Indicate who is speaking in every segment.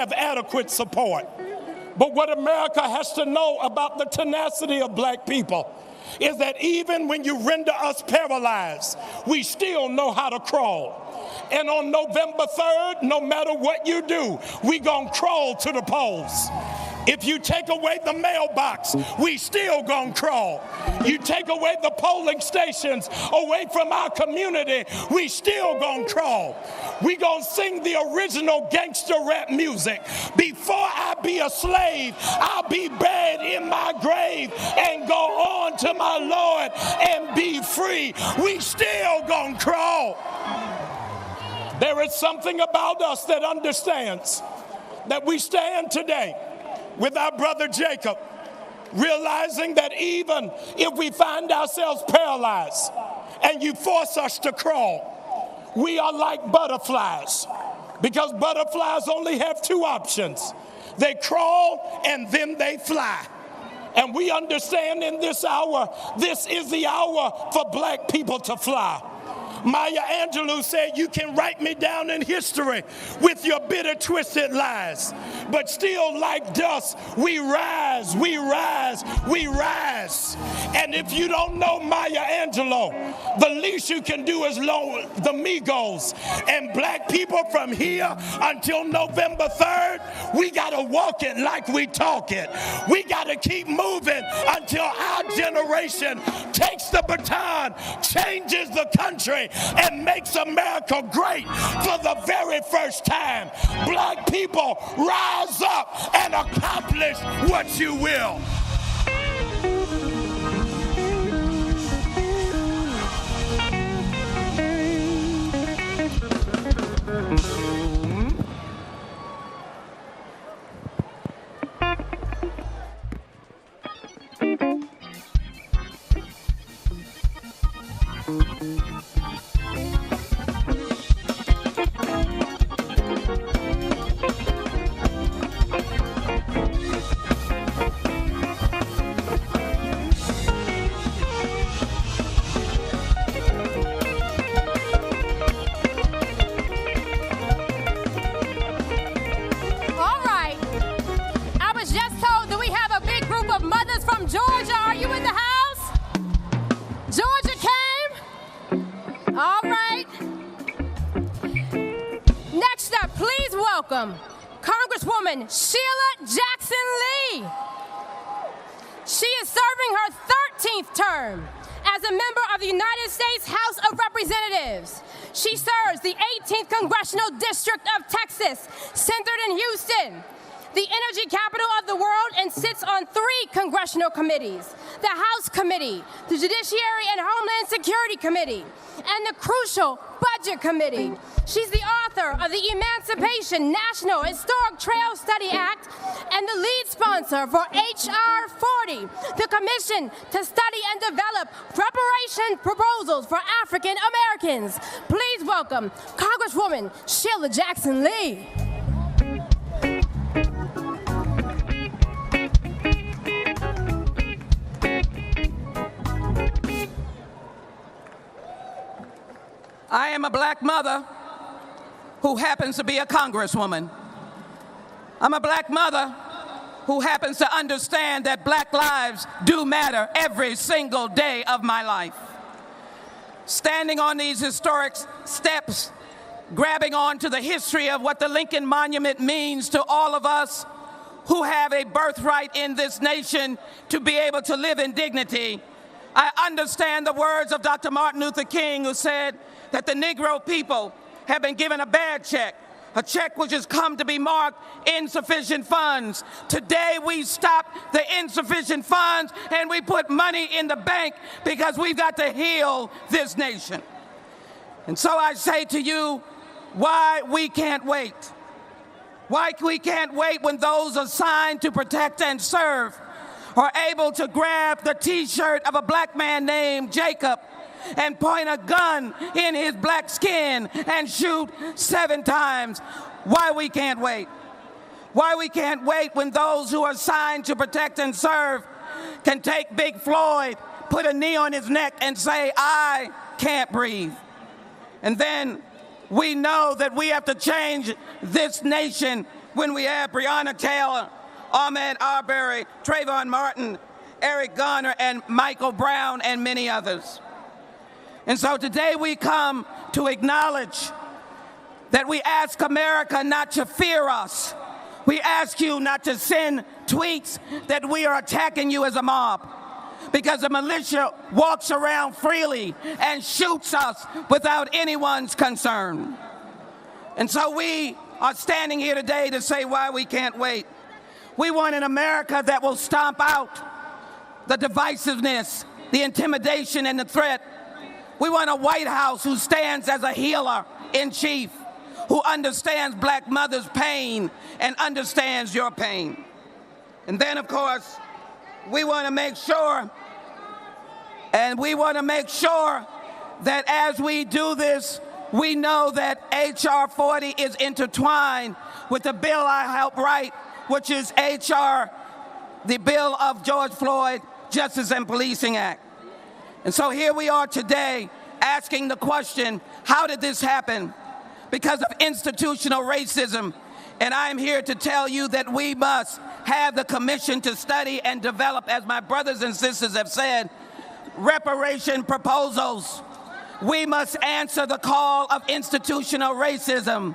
Speaker 1: have adequate support. But what America has to know about the tenacity of black people is that even when you render us paralyzed, we still know how to crawl. And on November 3rd, no matter what you do, we gonna crawl to the polls. If you take away the mailbox, we still gonna crawl. You take away the polling stations away from our community, we still gonna crawl. We gonna sing the original gangster rap music. Before I be a slave, I'll be buried in my grave and go on to my Lord and be free. We still gonna crawl. There is something about us that understands that we stand today with our brother Jacob, realizing that even if we find ourselves paralyzed and you force us to crawl, we are like butterflies, because butterflies only have two options. They crawl and then they fly. And we understand in this hour, this is the hour for black people to fly. Maya Angelou said, you can write me down in history with your bitter, twisted lies. But still like dust, we rise, we rise, we rise. And if you don't know Maya Angelou, the least you can do is lower the Migos. And black people from here until November 3rd, we gotta walk it like we talk it. We gotta keep moving until our generation takes the baton, changes the country, and makes America great for the very first time. Black people, rise up and accomplish what you will.
Speaker 2: Congresswoman Sheila Jackson Lee. She is serving her 13th term as a member of the United States House of Representatives. She serves the 18th Congressional District of Texas, centered in Houston, the energy capital of the world, and sits on 3 congressional committees: the House Committee, the Judiciary and Homeland Security Committee, and the crucial Budget Committee. She's the author of the Emancipation National Historic Trail Study Act and the lead sponsor for H.R. 40, the Commission to Study and Develop Reparation Proposals for African Americans. Please welcome Congresswoman Sheila Jackson Lee.
Speaker 3: I am a black mother who happens to be a congresswoman. I'm a black mother who happens to understand that black lives do matter every single day of my life. Standing on these historic steps, grabbing on to the history of what the Lincoln Monument means to all of us who have a birthright in this nation to be able to live in dignity, I understand the words of Dr. Martin Luther King, who said that the Negro people have been given a bad check, a check which has come to be marked insufficient funds. Today we stop the insufficient funds and we put money in the bank because we've got to heal this nation. And so I say to you, why we can't wait. Why we can't wait when those assigned to protect and serve are able to grab the T-shirt of a black man named Jacob and point a gun in his black skin and shoot 7 times. Why we can't wait. Why we can't wait when those who are assigned to protect and serve can take Big Floyd, put a knee on his neck and say, I can't breathe. And then we know that we have to change this nation when we have Breonna Taylor, Ahmaud Arbery, Trayvon Martin, Eric Garner, and Michael Brown, and many others. And so today we come to acknowledge that we ask America not to fear us. We ask you not to send tweets that we are attacking you as a mob, because the militia walks around freely and shoots us without anyone's concern. And so we are standing here today to say why we can't wait. We want an America that will stomp out the divisiveness, the intimidation, and the threat. We want a White House who stands as a healer in chief, who understands black mothers' pain and understands your pain. And then, of course, we want to make sure that as we do this, we know that H.R. 40 is intertwined with the bill I helped write, which is the bill of George Floyd Justice and Policing Act. And so here we are today asking the question, how did this happen? Because of institutional racism. And I'm here to tell you that we must have the commission to study and develop, as my brothers and sisters have said, reparation proposals. We must answer the call of institutional racism.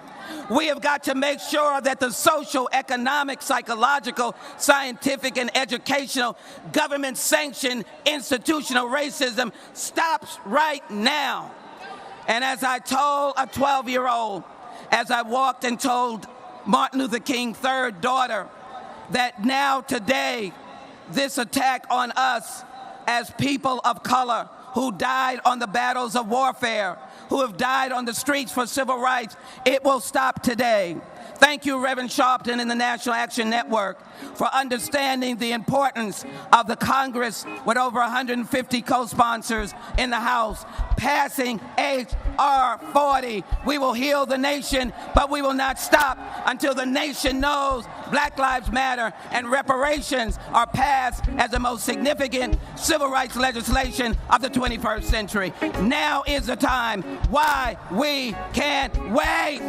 Speaker 3: We have got to make sure that the social, economic, psychological, scientific, and educational government-sanctioned institutional racism stops right now. And as I told a 12-year-old, as I walked and told Martin Luther King's third daughter, that now today, this attack on us as people of color who died on the battles of warfare, who have died on the streets for civil rights, it will stop today. Thank you, Reverend Sharpton and the National Action Network, for understanding the importance of the Congress with over 150 co-sponsors in the House passing H.R. 40. We will heal the nation, but we will not stop until the nation knows Black Lives Matter and reparations are passed as the most significant civil rights legislation of the 21st century. Now is the time. Why we can't wait.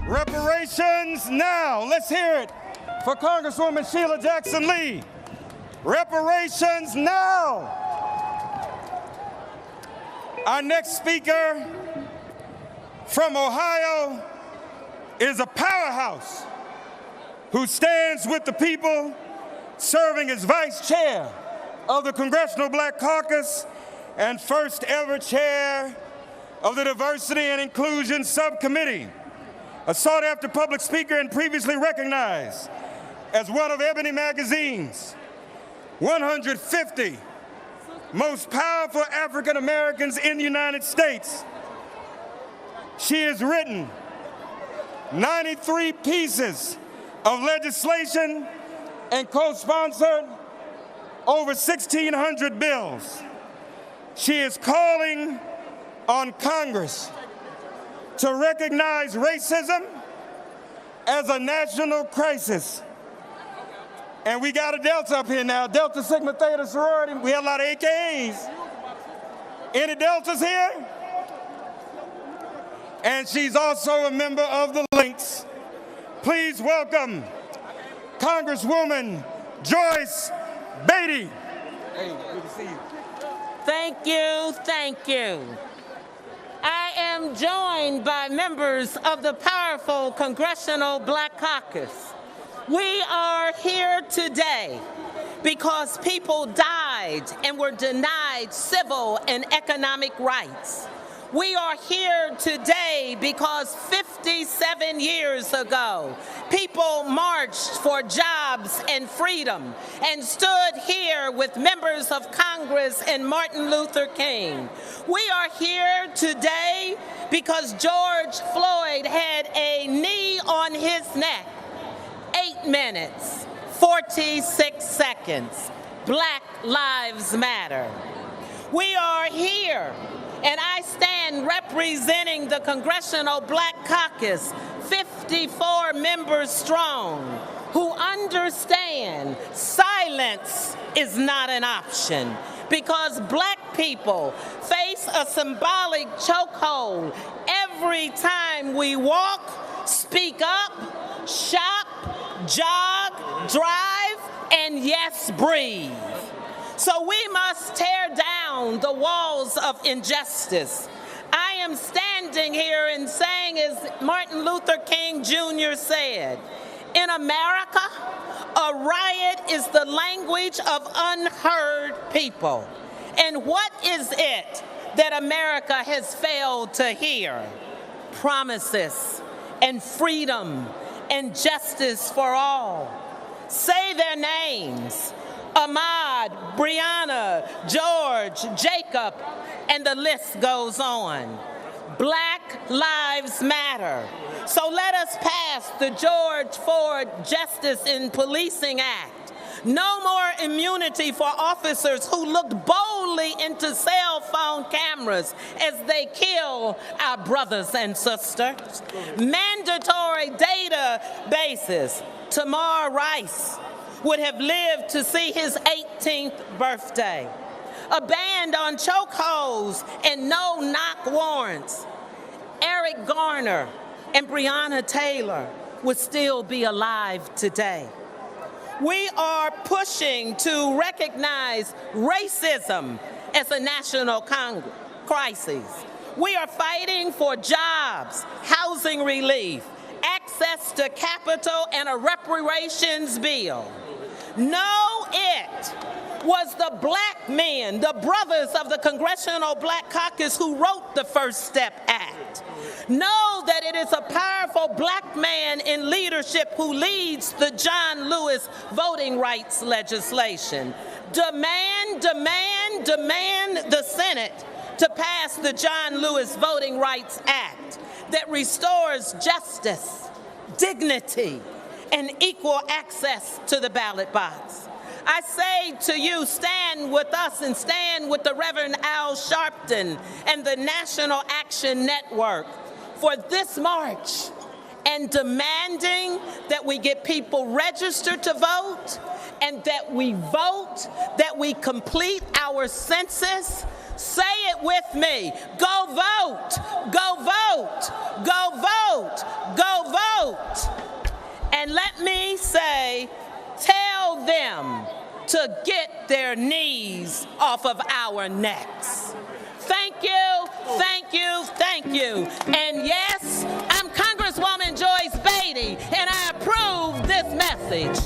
Speaker 4: Reparations now. Let's hear it for Congresswoman Sheila Jackson Lee. Reparations now. Our next speaker from Ohio is a powerhouse who stands with the people, serving as vice chair of the Congressional Black Caucus and first ever chair of the Diversity and Inclusion Subcommittee. A sought-after public speaker and previously recognized as one of Ebony Magazine's 150 most powerful African Americans in the United States. She has written 93 pieces of legislation and co-sponsored over 1,600 bills. She is calling on Congress to recognize racism as a national crisis. And we got a Delta up here now, Delta Sigma Theta sorority. We have a lot of AKAs. Any Deltas here? And she's also a member of the Lynx. Please welcome Congresswoman Joyce Beatty. Hey, good to see you.
Speaker 5: Thank you, thank you. I am joined by members of the powerful Congressional Black Caucus. We are here today because people died and were denied civil and economic rights. We are here today because 57 years ago, people marched for jobs and freedom and stood here with members of Congress and Martin Luther King. We are here today because George Floyd had a knee on his neck. 8 minutes, 46 seconds. Black Lives Matter. We are here, and I stand representing the Congressional Black Caucus, 54 members strong, who understand silence is not an option, because black people face a symbolic chokehold every time we walk, speak up, shop, jog, drive, and yes, breathe. So we must tear down the walls of injustice. I am standing here and saying, as Martin Luther King Jr. said, in America, a riot is the language of unheard people. And what is it that America has failed to hear? Promises and freedom and justice for all. Say their names: Ahmaud, Breonna, George, Jacob, and the list goes on. Black Lives Matter. So let us pass the George Ford Justice in Policing Act. No more immunity for officers who looked boldly into cell phone cameras as they kill our brothers and sisters. Mandatory databases. Tamar Rice would have lived to see his 18th birthday. A ban on chokeholds and no-knock warrants. Eric Garner and Breonna Taylor would still be alive today. We are pushing to recognize racism as a national crisis. We are fighting for jobs, housing relief, access to capital, and a reparations bill. No, it was the black men, the brothers of the Congressional Black Caucus, who wrote the First Step Act. Know that it is a powerful black man in leadership who leads the John Lewis voting rights legislation. Demand the Senate to pass the John Lewis Voting Rights Act that restores justice, dignity, and equal access to the ballot box. I say to you, stand with us and stand with the Reverend Al Sharpton and the National Action Network for this march, and demanding that we get people registered to vote, and that we vote, that we complete our census. Say it with me: go vote, go vote, go vote, go vote. And let me say, tell them to get their knees off of our necks. Thank you, thank you, thank you. And yes, I'm Congresswoman Joyce Beatty, and I approve this message.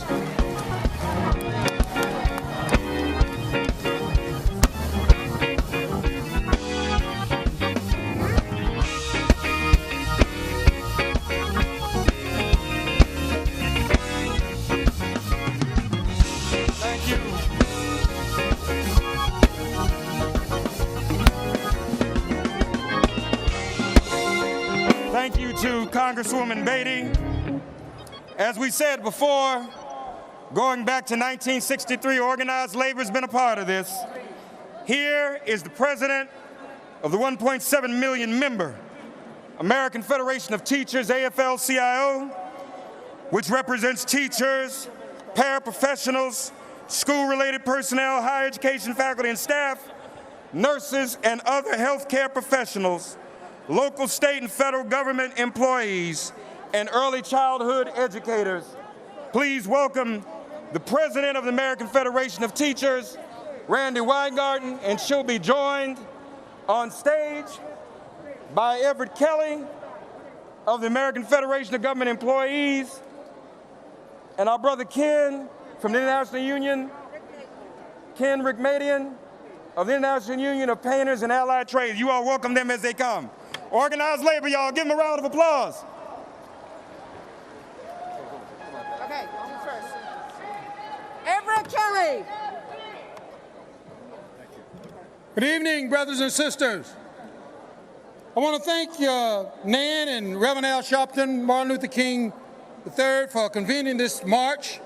Speaker 4: Thank you to Congresswoman Beatty. As we said before, going back to 1963, organized labor has been a part of this. Here is the president of the 1.7 million member American Federation of Teachers, AFL-CIO, which represents teachers, paraprofessionals, school-related personnel, higher education faculty and staff, nurses, and other healthcare professionals, local, state, and federal government employees, and early childhood educators. Please welcome the president of the American Federation of Teachers, Randi Weingarten, and she'll be joined on stage by Everett Kelly of the American Federation of Government Employees, and our brother Ken from the International Union, Ken Rikmadian of the International Union of Painters and Allied Trades. You all welcome them as they come. Organized labor, y'all, give them a round of applause.
Speaker 6: Okay, you first. Everett Kelly.
Speaker 7: Good evening, brothers and sisters. I want to thank Nan and Reverend Al Sharpton, Martin Luther King III, for convening this march.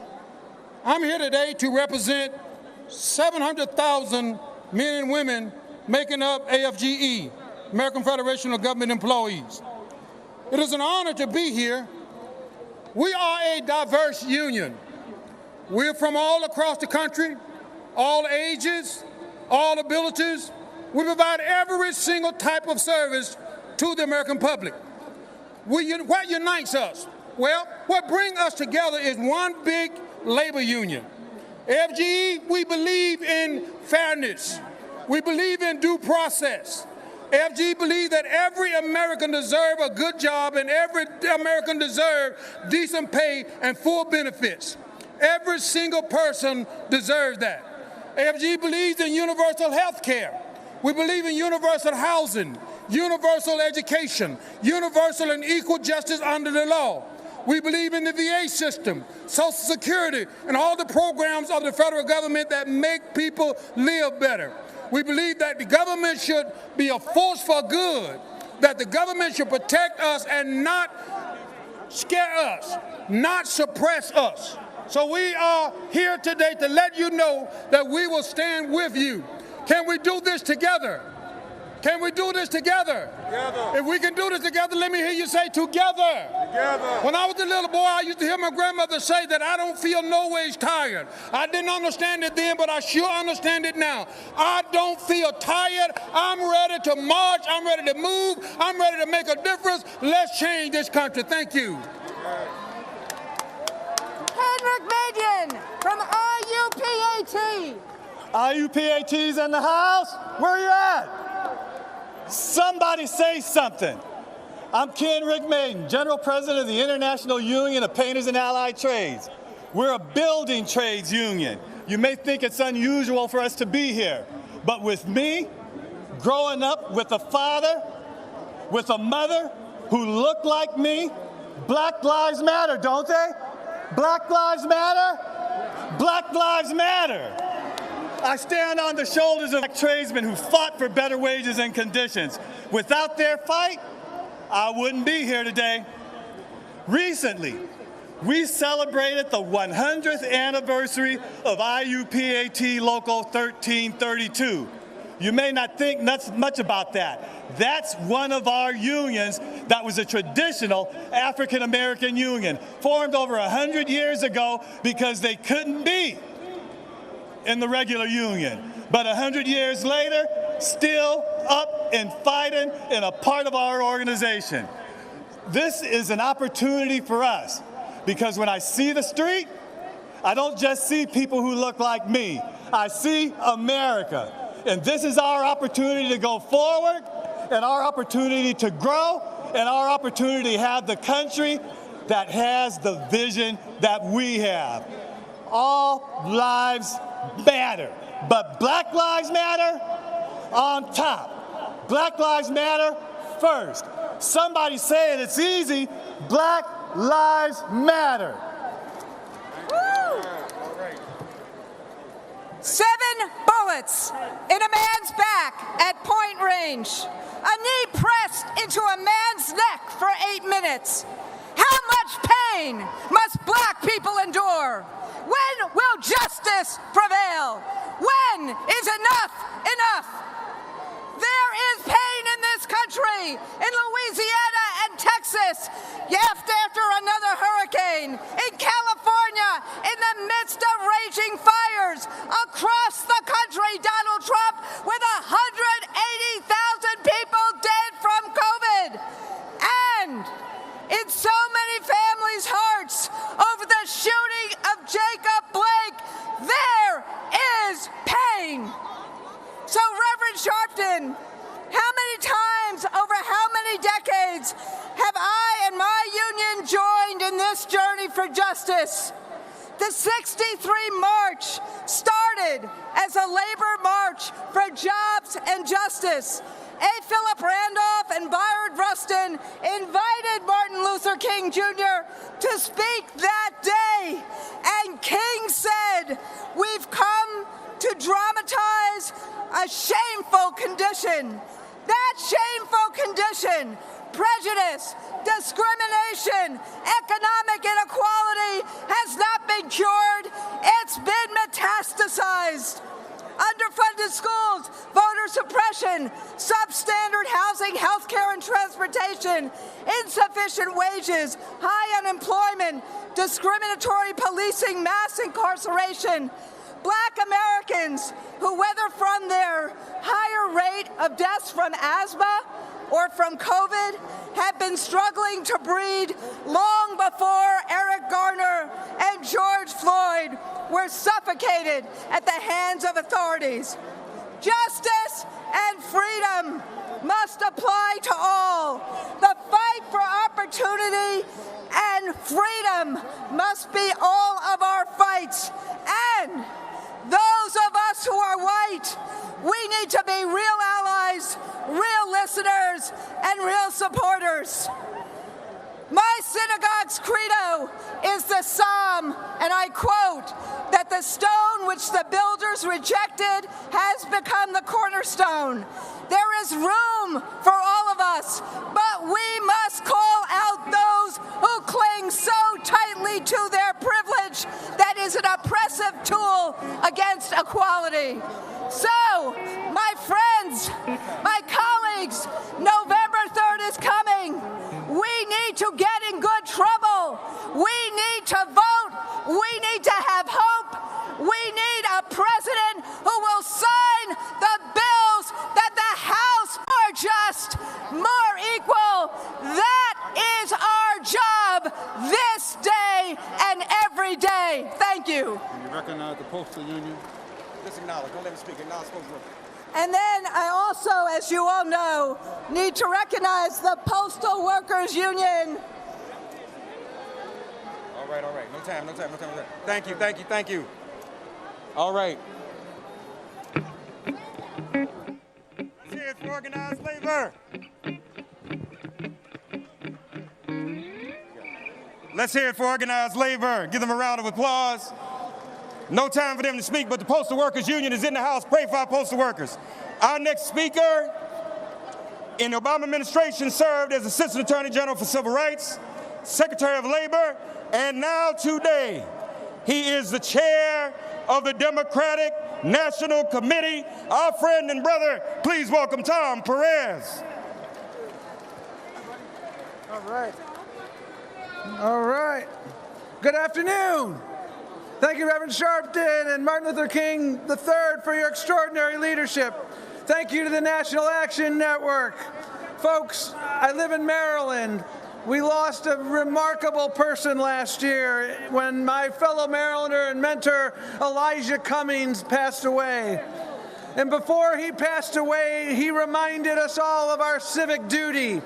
Speaker 7: I'm here today to represent 700,000 men and women making up AFGE, American Federation of Government Employees. It is an honor to be here. We are a diverse union. We're from all across the country, all ages, all abilities. We provide every single type of service to the American public. What unites us? Well, what brings us together is one big labor union. AFGE, we believe in fairness. We believe in due process. AFGE believes that every American deserves a good job and every American deserves decent pay and full benefits. Every single person deserves that. AFGE believes in universal health care. We believe in universal housing, universal education, universal and equal justice under the law. We believe in the VA system, Social Security, and all the programs of the federal government that make people live better. We believe that the government should be a force for good, that the government should protect us and not scare us, not suppress us. So we are here today to let you know that we will stand with you. Can we do this together? Can we do this together? Together. If we can do this together, let me hear you say together. Together. When I was a little boy, I used to hear my grandmother say that I don't feel no ways tired. I didn't understand it then, but I sure understand it now. I don't feel tired. I'm ready to march. I'm ready to move. I'm ready to make a difference. Let's change this country. Thank you.
Speaker 6: Henrik Median from IUPAT.
Speaker 8: IUPAT's in the house? Where are you at? Somebody say something. I'm Ken Rick Maiden, General President of the International Union of Painters and Allied Trades. We're a building trades union. You may think it's unusual for us to be here, but with me, growing up with a father, with a mother who looked like me, Black Lives Matter, don't they? Black Lives Matter? Black Lives Matter. I stand on the shoulders of tradesmen who fought for better wages and conditions. Without their fight, I wouldn't be here today. Recently, we celebrated the 100th anniversary of IUPAT Local 1332. You may not think much about that. That's one of our unions that was a traditional African American union, formed over 100 years ago because they couldn't be in the regular union. But 100 years later, still up and fighting and a part of our organization. This is an opportunity for us because when I see the street, I don't just see people who look like me. I see America. And this is our opportunity to go forward and our opportunity to grow and our opportunity to have the country that has the vision that we have. All lives matter, but Black Lives Matter on top. Black Lives Matter first. Somebody say it, it's easy. Black Lives Matter.
Speaker 6: Woo! 7 bullets in a man's back at point range. A knee pressed into a man's neck for 8 minutes. How much pain must black people endure? When will justice prevail? When is enough enough? There is pain in this country, in Louisiana and Texas, after another hurricane, in California, in the midst of raging fires, across the country, Donald Trump, with 180,000 people dead from COVID. And in so many families' hearts over the shooting of Jacob Blake, there is pain. So, Reverend Sharpton, how many times over how many decades have I and my union joined in this journey for justice? The 63 March started as a labor march for jobs and justice. A. Philip Randolph and Bayard Rustin invited Martin Luther King Jr. to speak that day. And King said, "We've come to dramatize a shameful condition." That shameful condition prejudice, discrimination, economic inequality has not been cured, it's been metastasized. Underfunded schools, voter suppression, substandard housing, healthcare, and transportation, insufficient wages, high unemployment, discriminatory policing, mass incarceration. Black Americans who, whether from their higher rate of deaths from asthma or from COVID, have been struggling to breathe long before Eric Garner and George Floyd were suffocated at the hands of authorities. Justice and freedom must apply to all. The fight for opportunity and freedom must be all of our fights. And those of us who are white, we need to be real allies, real listeners, and real supporters. My synagogue's credo is the Psalm, and I quote, that the stone which the builders rejected has become the cornerstone. There is room for all of us, but we must call out those who cling so tightly to their privilege that is an oppressive tool against equality. So, my friends, my colleagues, November 3rd is coming. We need to get in good trouble. We need to vote. We need to have hope. We need a president who will sign the bills that the House more just, more equal. That is our job this day and every day. Thank you.
Speaker 7: Can you recognize the Postal Union?
Speaker 9: Just acknowledge. Don't let me speak. Acknowledge folks.
Speaker 6: And then I also, as you all know, need to recognize the Postal Workers Union.
Speaker 4: All right. No time. Thank you. All right. Let's hear it for organized labor. Let's hear it for organized labor. Give them a round of applause. No time for them to speak, but the Postal Workers Union is in the house. Pray for our postal workers. Our next speaker in the Obama administration served as Assistant Attorney General for Civil Rights, Secretary of Labor, and now today, he is the chair of the Democratic National Committee. Our friend and brother, please welcome Tom Perez.
Speaker 10: All right. Good afternoon. Thank you, Reverend Sharpton and Martin Luther King III for your extraordinary leadership. Thank you to the National Action Network. Folks, I live in Maryland. We lost a remarkable person last year when my fellow Marylander and mentor Elijah Cummings passed away. And before he passed away, he reminded us all of our civic duty.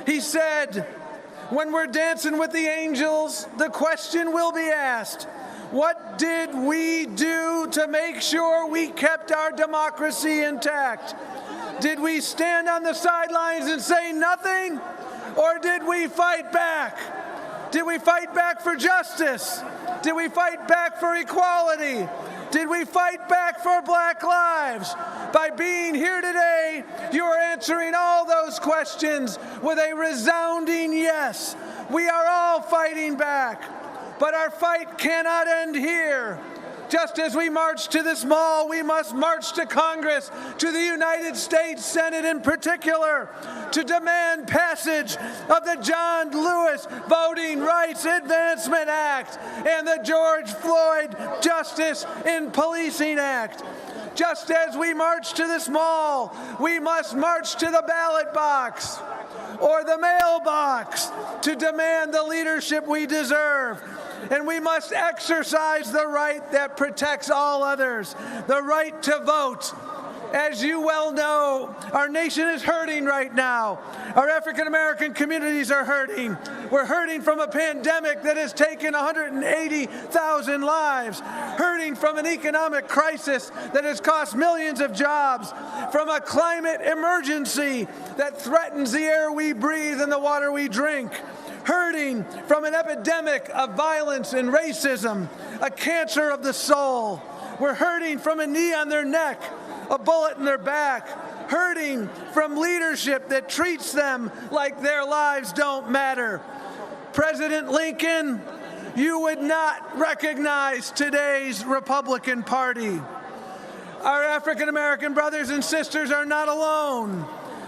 Speaker 10: He said, when we're dancing with the angels, the question will be asked, what did we do to make sure we kept our democracy intact? Did we stand on the sidelines and say nothing? Or did we fight back? Did we fight back for justice? Did we fight back for equality? Did we fight back for Black lives? By being here today, you are answering all those questions with a resounding yes. We are all fighting back. But our fight cannot end here. Just as we march to this mall, we must march to Congress, to the United States Senate in particular, to demand passage of the John Lewis Voting Rights Advancement Act and the George Floyd Justice in Policing Act. Just as we march to this mall, we must march to the ballot box or the mailbox to demand the leadership we deserve. And we must exercise the right that protects all others, the right to vote. As you well know, our nation is hurting right now. Our African American communities are hurting. We're hurting from a pandemic that has taken 180,000 lives, hurting from an economic crisis that has cost millions of jobs, from a climate emergency that threatens the air we breathe and the water we drink, hurting from an epidemic of violence and racism, a cancer of the soul. We're hurting from a knee on their neck, a bullet in their back, hurting from leadership that treats them like their lives don't matter. President Lincoln, you would not recognize today's Republican Party. Our African American brothers and sisters are not alone.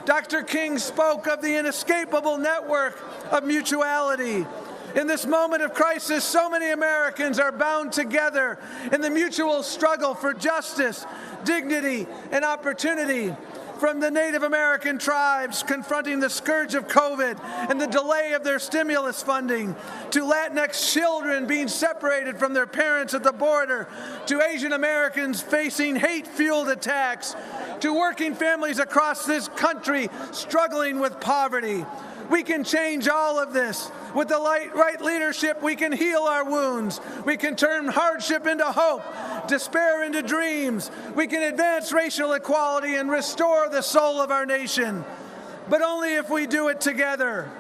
Speaker 10: Dr. King spoke of the inescapable network of mutuality. In this moment of crisis, so many Americans are bound together in the mutual struggle for justice, dignity, and opportunity. From the Native American tribes confronting the scourge of COVID and the delay of their stimulus funding, to Latinx children being separated from their parents at the border, to Asian Americans facing hate-fueled attacks, to working families across this country struggling with poverty. We can change all of this. With the right leadership, we can heal our wounds. We can turn hardship into hope, despair into dreams. We can advance racial equality and restore the soul of our nation. But only if we do it together.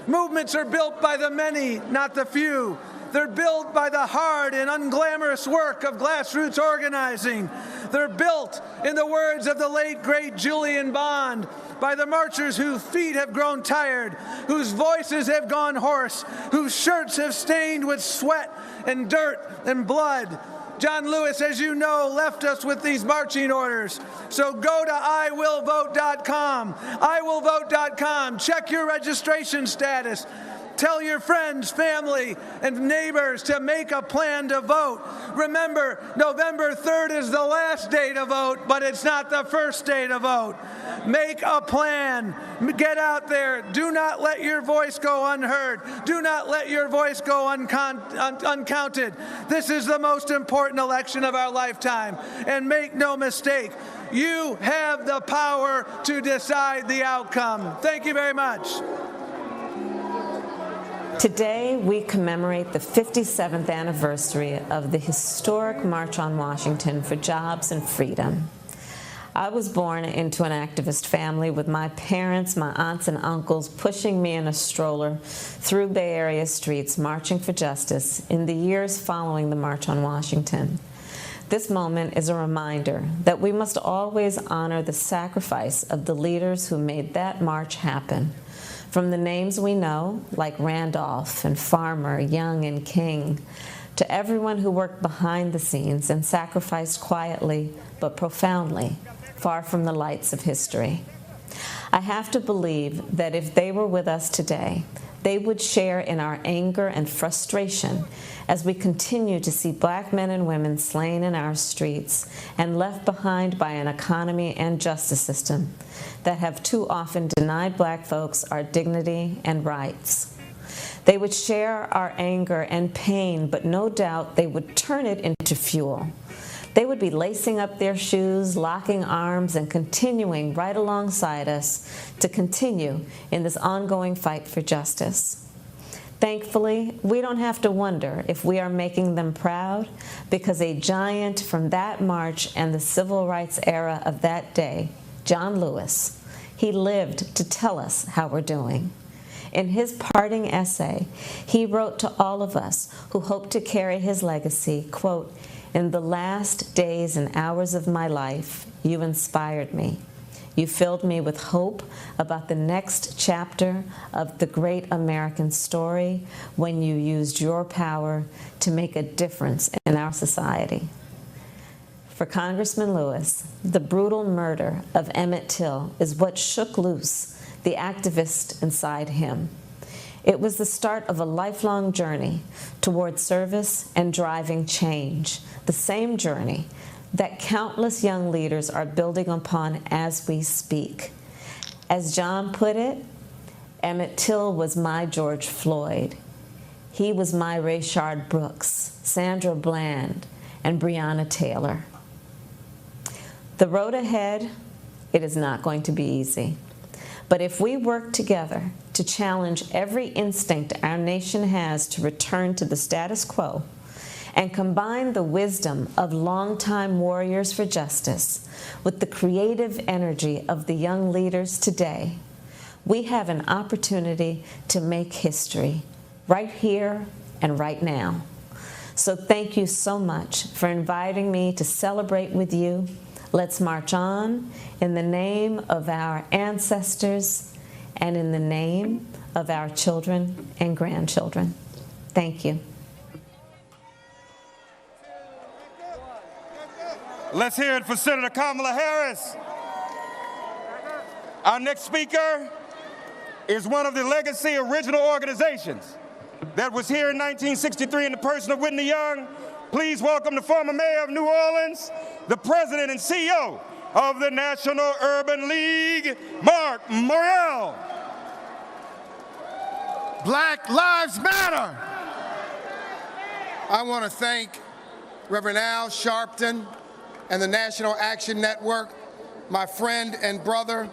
Speaker 10: Movements are built by the many, not the few. They're built by the hard and unglamorous work of grassroots organizing. They're built, in the words of the late, great Julian Bond, by the marchers whose feet have grown tired, whose voices have gone hoarse, whose shirts have stained with sweat and dirt and blood. John Lewis, as you know, left us with these marching orders. So go to iwillvote.com, iwillvote.com, check your registration status. Tell your friends, family, and neighbors to make a plan to vote. Remember, November 3rd is the last day to vote, but it's not the first day to vote. Make a plan. Get out there. Do not let your voice go unheard. Do not let your voice go uncounted. This is the most important election of our lifetime. And make no mistake, you have the power to decide the outcome. Thank you very much.
Speaker 11: Today, we commemorate the 57th anniversary of the historic March on Washington for Jobs and Freedom. I was born into an activist family with my parents, my aunts and uncles pushing me in a stroller through Bay Area streets marching for justice in the years following the March on Washington. This moment is a reminder that we must always honor the sacrifice of the leaders who made that march happen. From the names we know, like Randolph and Farmer, Young and King, to everyone who worked behind the scenes and sacrificed quietly but profoundly, far from the lights of history. I have to believe that if they were with us today, they would share in our anger and frustration as we continue to see Black men and women slain in our streets and left behind by an economy and justice system that have too often denied Black folks our dignity and rights. They would share our anger and pain, but no doubt they would turn it into fuel. They would be lacing up their shoes, locking arms, and continuing right alongside us to continue in this ongoing fight for justice. Thankfully, we don't have to wonder if we are making them proud, because a giant from that march and the civil rights era of that day, John Lewis, he lived to tell us how we're doing. In his parting essay, he wrote to all of us who hope to carry his legacy, quote, "In the last days and hours of my life, you inspired me. You filled me with hope about the next chapter of the great American story when you used your power to make a difference in our society." For Congressman Lewis, the brutal murder of Emmett Till is what shook loose the activist inside him. It was the start of a lifelong journey toward service and driving change, the same journey that countless young leaders are building upon as we speak. As John put it, Emmett Till was my George Floyd. He was my Rayshard Brooks, Sandra Bland, and Breonna Taylor. The road ahead, it is not going to be easy. But if we work together to challenge every instinct our nation has to return to the status quo and combine the wisdom of longtime warriors for justice with the creative energy of the young leaders today, we have an opportunity to make history right here and right now. So thank you so much for inviting me to celebrate with you Let's march on in the name of our ancestors and in the name of our children and grandchildren. Thank you.
Speaker 4: Let's hear it for Senator Kamala Harris. Our next speaker is one of the legacy original organizations that was here in 1963 in the person of Whitney Young. Please welcome the former mayor of New Orleans, the president and CEO of the National Urban League, Mark Morial.
Speaker 12: Black Lives Matter. I want to thank Reverend Al Sharpton and the National Action Network, my friend and brother,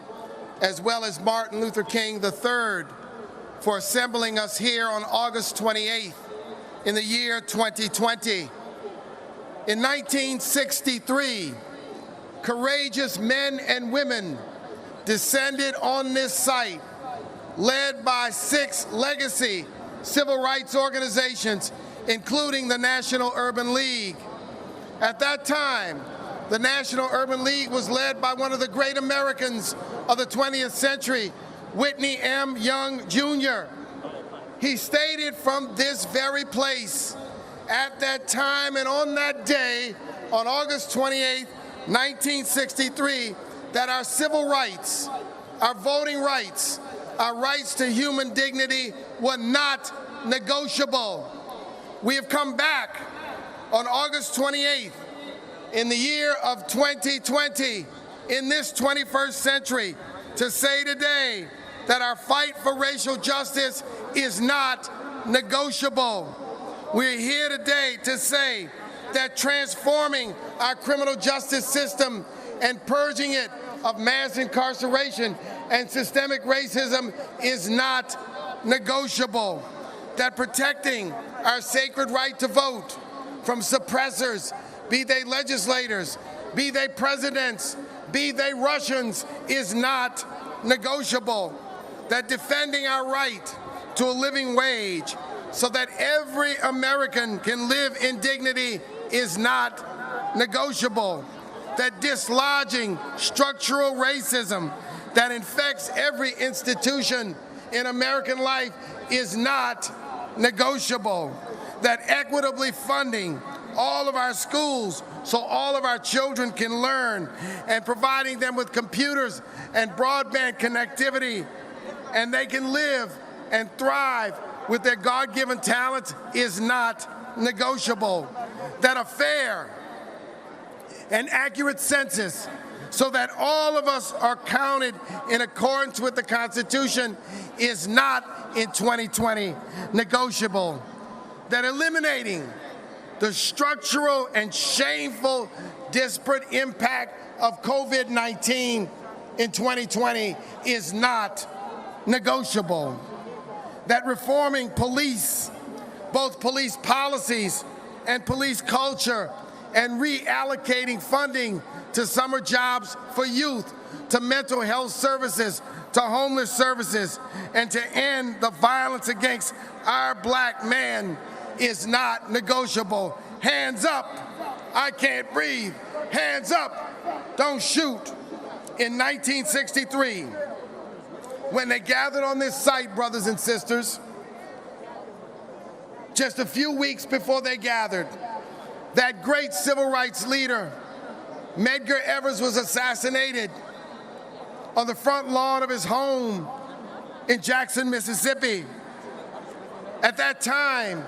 Speaker 12: as well as Martin Luther King III, for assembling us here on August 28th in the year 2020. In 1963, courageous men and women descended on this site, led by 6 legacy civil rights organizations, including the National Urban League. At that time, the National Urban League was led by one of the great Americans of the 20th century, Whitney M. Young, Jr. He stated from this very place at that time and on that day, on August 28, 1963, that our civil rights, our voting rights, our rights to human dignity were not negotiable. We have come back on August 28th in the year of 2020, in this 21st century, to say today that our fight for racial justice is not negotiable. We're here today to say that transforming our criminal justice system and purging it of mass incarceration and systemic racism is not negotiable. That protecting our sacred right to vote from suppressors, be they legislators, be they presidents, be they Russians, is not negotiable. That defending our right to a living wage so that every American can live in dignity is not negotiable. That dislodging structural racism that infects every institution in American life is not negotiable. That equitably funding all of our schools so all of our children can learn, and providing them with computers and broadband connectivity, and they can live and thrive with their God-given talents is not negotiable. That a fair and accurate census so that all of us are counted in accordance with the Constitution is not in 2020 negotiable. That eliminating the structural and shameful disparate impact of COVID-19 in 2020 is not negotiable. That reforming police, both police policies and police culture, and reallocating funding to summer jobs for youth, to mental health services, to homeless services, and to end the violence against our black man is not negotiable. Hands up, I can't breathe. Hands up, don't shoot. In 1963, when they gathered on this site, brothers and sisters, just a few weeks before they gathered, that great civil rights leader, Medgar Evers, was assassinated on the front lawn of his home in Jackson, Mississippi. At that time,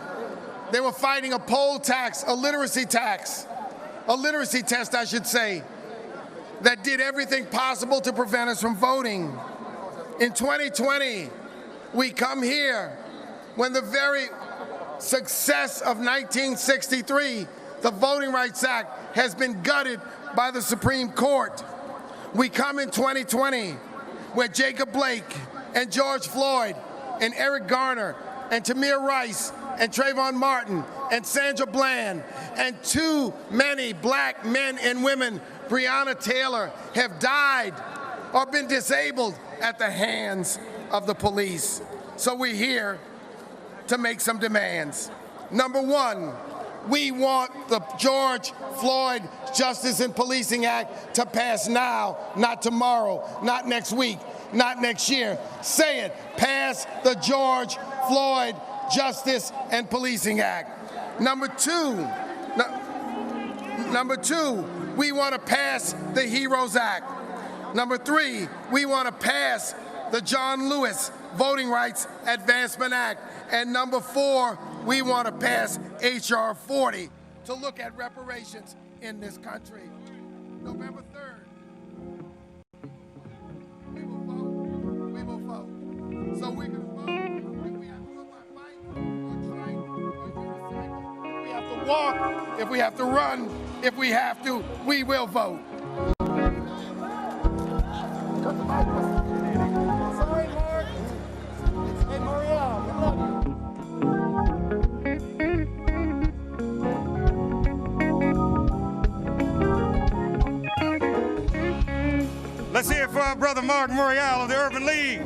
Speaker 12: they were fighting a poll tax, a literacy test, I should say, that did everything possible to prevent us from voting. In 2020, we come here when the very success of 1963, the Voting Rights Act, has been gutted by the Supreme Court. We come in 2020 where Jacob Blake and George Floyd and Eric Garner and Tamir Rice and Trayvon Martin and Sandra Bland and too many black men and women, Breonna Taylor, have died or been disabled at the hands of the police. So we're here to make some demands. Number one, we want the George Floyd Justice and Policing Act to pass now, not tomorrow, not next week, not next year. Say it, pass the George Floyd Justice and Policing Act. Number two, we want to pass the HEROES Act. Number three, we want to pass the John Lewis Voting Rights Advancement Act. And number four, we want to pass H.R. 40 to look at reparations in this country. November 3rd, we will vote. We will vote. So we can vote if we have to go by bike or train or unicycle. We have to walk, if we have to run, if we have to, we will vote. Sorry, Mark. Hey, Morial, we love you.
Speaker 4: Let's hear it for our brother Mark Morial of the Urban League,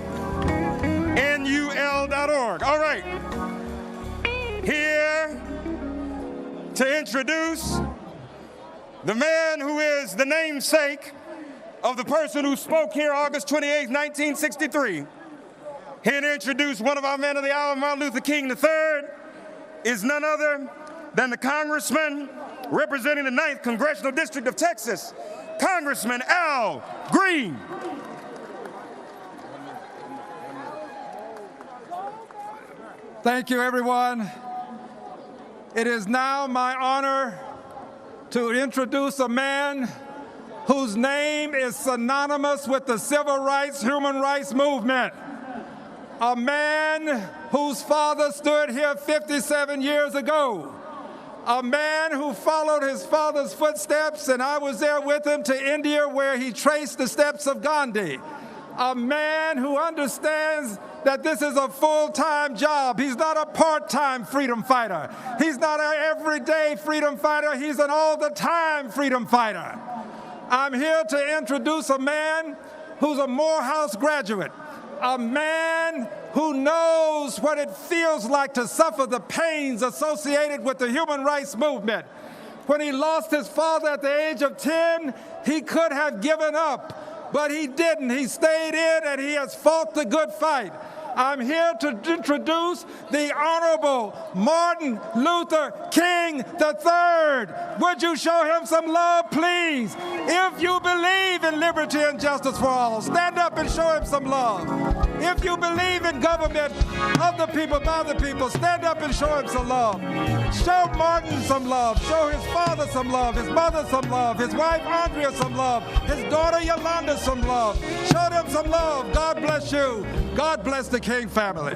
Speaker 4: NUL.org. All right. Here to introduce the man who is the namesake of the person who spoke here August 28, 1963. Here to introduce one of our men of the hour, Martin Luther King III, is none other than the congressman representing the 9th Congressional District of Texas, Congressman Al Green.
Speaker 10: Thank you, everyone. It is now my honor to introduce a man whose name is synonymous with the civil rights, human rights movement. A man whose father stood here 57 years ago. A man who followed his father's footsteps, and I was there with him to India where he traced the steps of Gandhi. A man who understands that this is a full-time job. He's not a part-time freedom fighter. He's not an everyday freedom fighter. He's an all-the-time freedom fighter. I'm here to introduce a man who's a Morehouse graduate, a man who knows what it feels like to suffer the pains associated with the human rights movement. When he lost his father at the age of 10, he could have given up, but he didn't. He stayed in and he has fought the good fight. I'm here to introduce the Honorable Martin Luther King III. Would you show him some love, please? If you believe in liberty and justice for all, stand up and show him some love. If you believe in government of the people, by the people, stand up and show him some love. Show Martin some love. Show his father some love, his mother some love, his wife Andrea some love, his daughter Yolanda some love. Show them some love. God bless you. God bless the King family.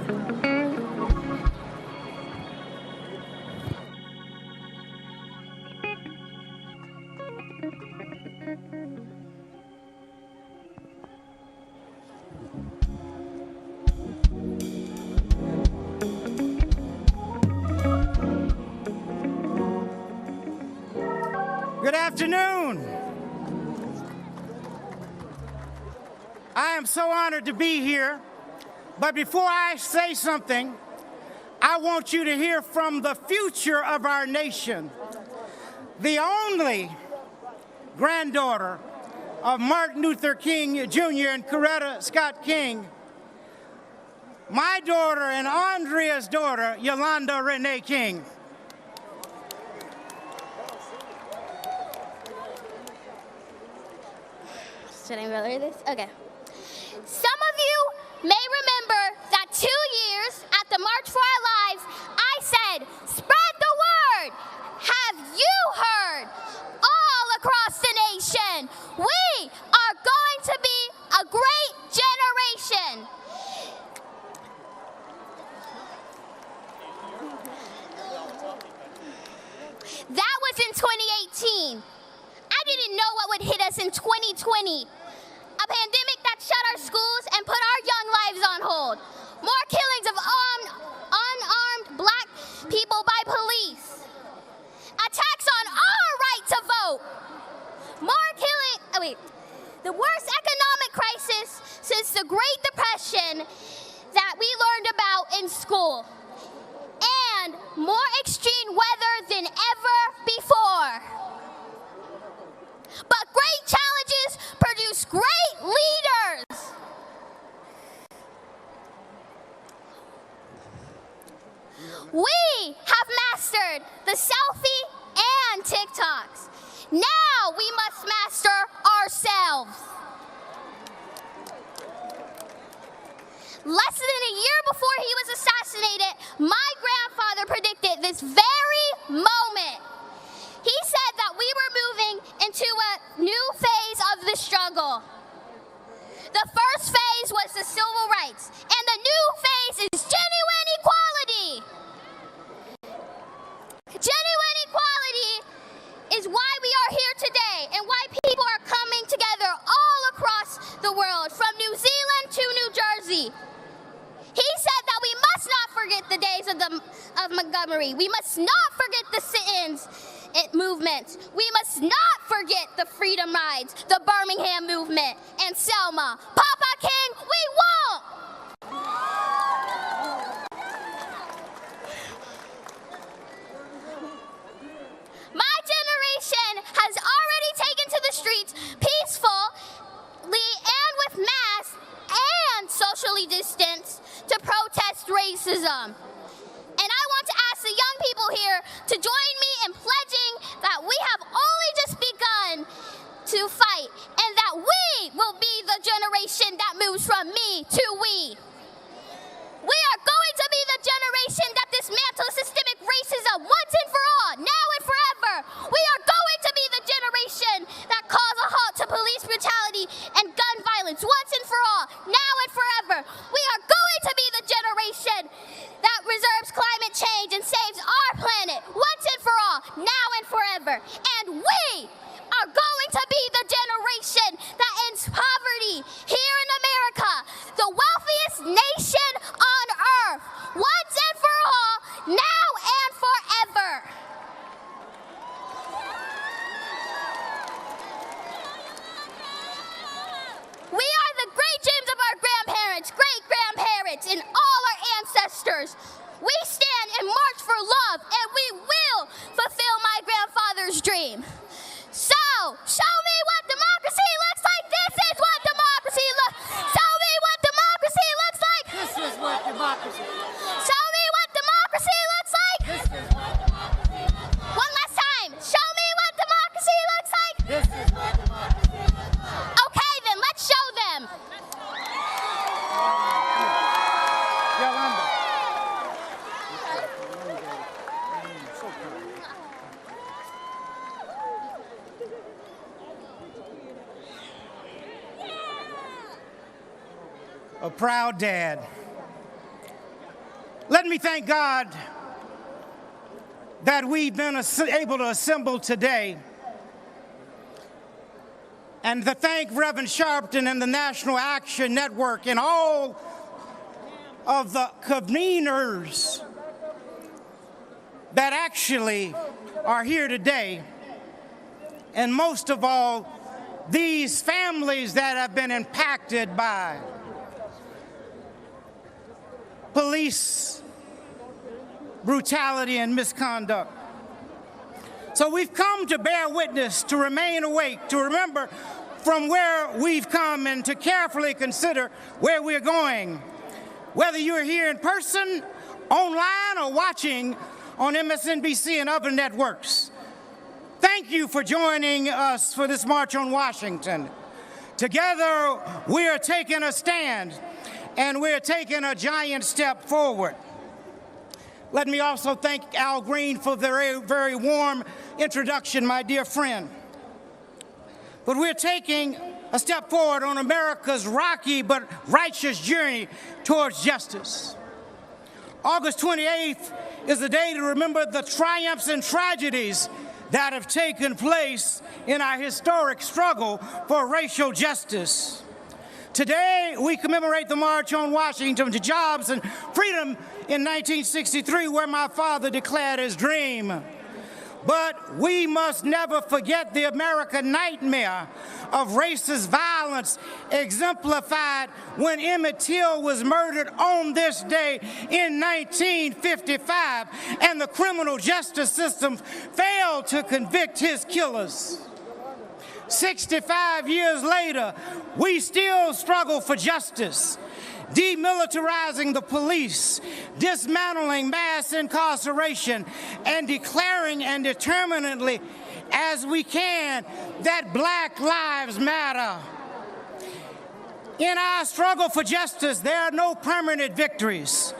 Speaker 13: Good afternoon. I am so honored to be here. But before I say something, I want you to hear from the future of our nation, the only granddaughter of Martin Luther King Jr. and Coretta Scott King, my daughter and Andrea's daughter, Yolanda Renee King.
Speaker 14: Should I roll this? Okay. Some of you may remember that 2 years at the March for Our Lives, I said, spread the word. Have you heard? All across the nation, we are going to be a great generation. That was in 2018. I didn't know what would hit us in 2020. A pandemic that shut our schools and put our young lives on hold. More killings of unarmed black people by police. Attacks on our right to vote. The worst economic crisis since the Great Depression that we learned about in school. And more extreme weather than ever Less than a year before he was assassinated, my grandfather predicted this very moment. He said that we were moving into a new phase of the struggle. The first phase was the civil rights, and the new phase is genuine equality. Genuine equality is why we are here today and why people are coming together all across the world, from New Zealand to New Jersey. He said that we must not forget the days of Montgomery. We must not forget the sit-ins movement. We must not forget the Freedom Rides, the Birmingham movement, and Selma. Papa King, we won't! My generation has already taken to the streets peacefully and with masks and socially distanced to protest racism. And I want to ask the young people here to join me in pledging that we have only just begun to fight and that we will be the generation that moves from me to we. We are going to be the generation that dismantles systemic racism once and for all, now and forever. We are going to be the generation that calls a halt to police brutality and gun violence once and for all, now and forever. We are going to be the generation that reserves climate change and saves our planet once and for all, now and forever. And we are going to be the generation that ends poverty here in America, the wealthiest nation on earth, once and for all, now and forever. We are the great dreams of our grandparents, great-grandparents, and all our ancestors. We stand and march for love, and we will fulfill my grandfather's dream. So, show me what democracy looks like. This is what democracy looks like. Show me what democracy looks like.
Speaker 13: This is what democracy looks like.
Speaker 14: Show me what democracy looks like.
Speaker 13: This is what democracy looks like.
Speaker 14: One last time. Show me what democracy looks like.
Speaker 13: This is what democracy looks like.
Speaker 14: Okay, then let's show them.
Speaker 13: Yolanda. A proud dad. Let me thank God that we've been able to assemble today, and to thank Reverend Sharpton and the National Action Network and all of the conveners that actually are here today, and most of all, these families that have been impacted by police brutality and misconduct. So we've come to bear witness, to remain awake, to remember from where we've come, and to carefully consider where we're going. Whether you're here in person, online, or watching on MSNBC and other networks, thank you for joining us for this March on Washington. Together, we are taking a stand, and we're taking a giant step forward. Let me also thank Al Green for the very, very warm introduction, my dear friend. But we're taking a step forward on America's rocky but righteous journey towards justice. August 28th is the day to remember the triumphs and tragedies that have taken place in our historic struggle for racial justice. Today, we commemorate the March on Washington to Jobs and Freedom in 1963, where my father declared his dream. But we must never forget the American nightmare of racist violence exemplified when Emmett Till was murdered on this day in 1955, and the criminal justice system failed to convict his killers. 65 years later, we still struggle for justice, demilitarizing the police, dismantling mass incarceration, and declaring and determinedly as we can that Black Lives Matter. In our struggle for justice, there are no permanent victories.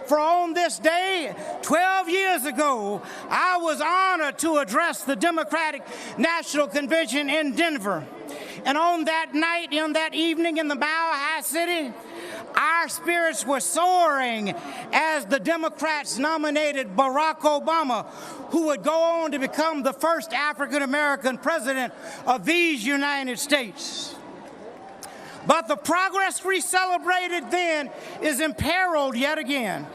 Speaker 13: For on this day, 12 years ago, I was honored to address the Democratic National Convention in Denver. And on that night, on that evening in the Mile High City, our spirits were soaring as the Democrats nominated Barack Obama, who would go on to become the first African-American president of these United States. But the progress we celebrated then is imperiled yet again.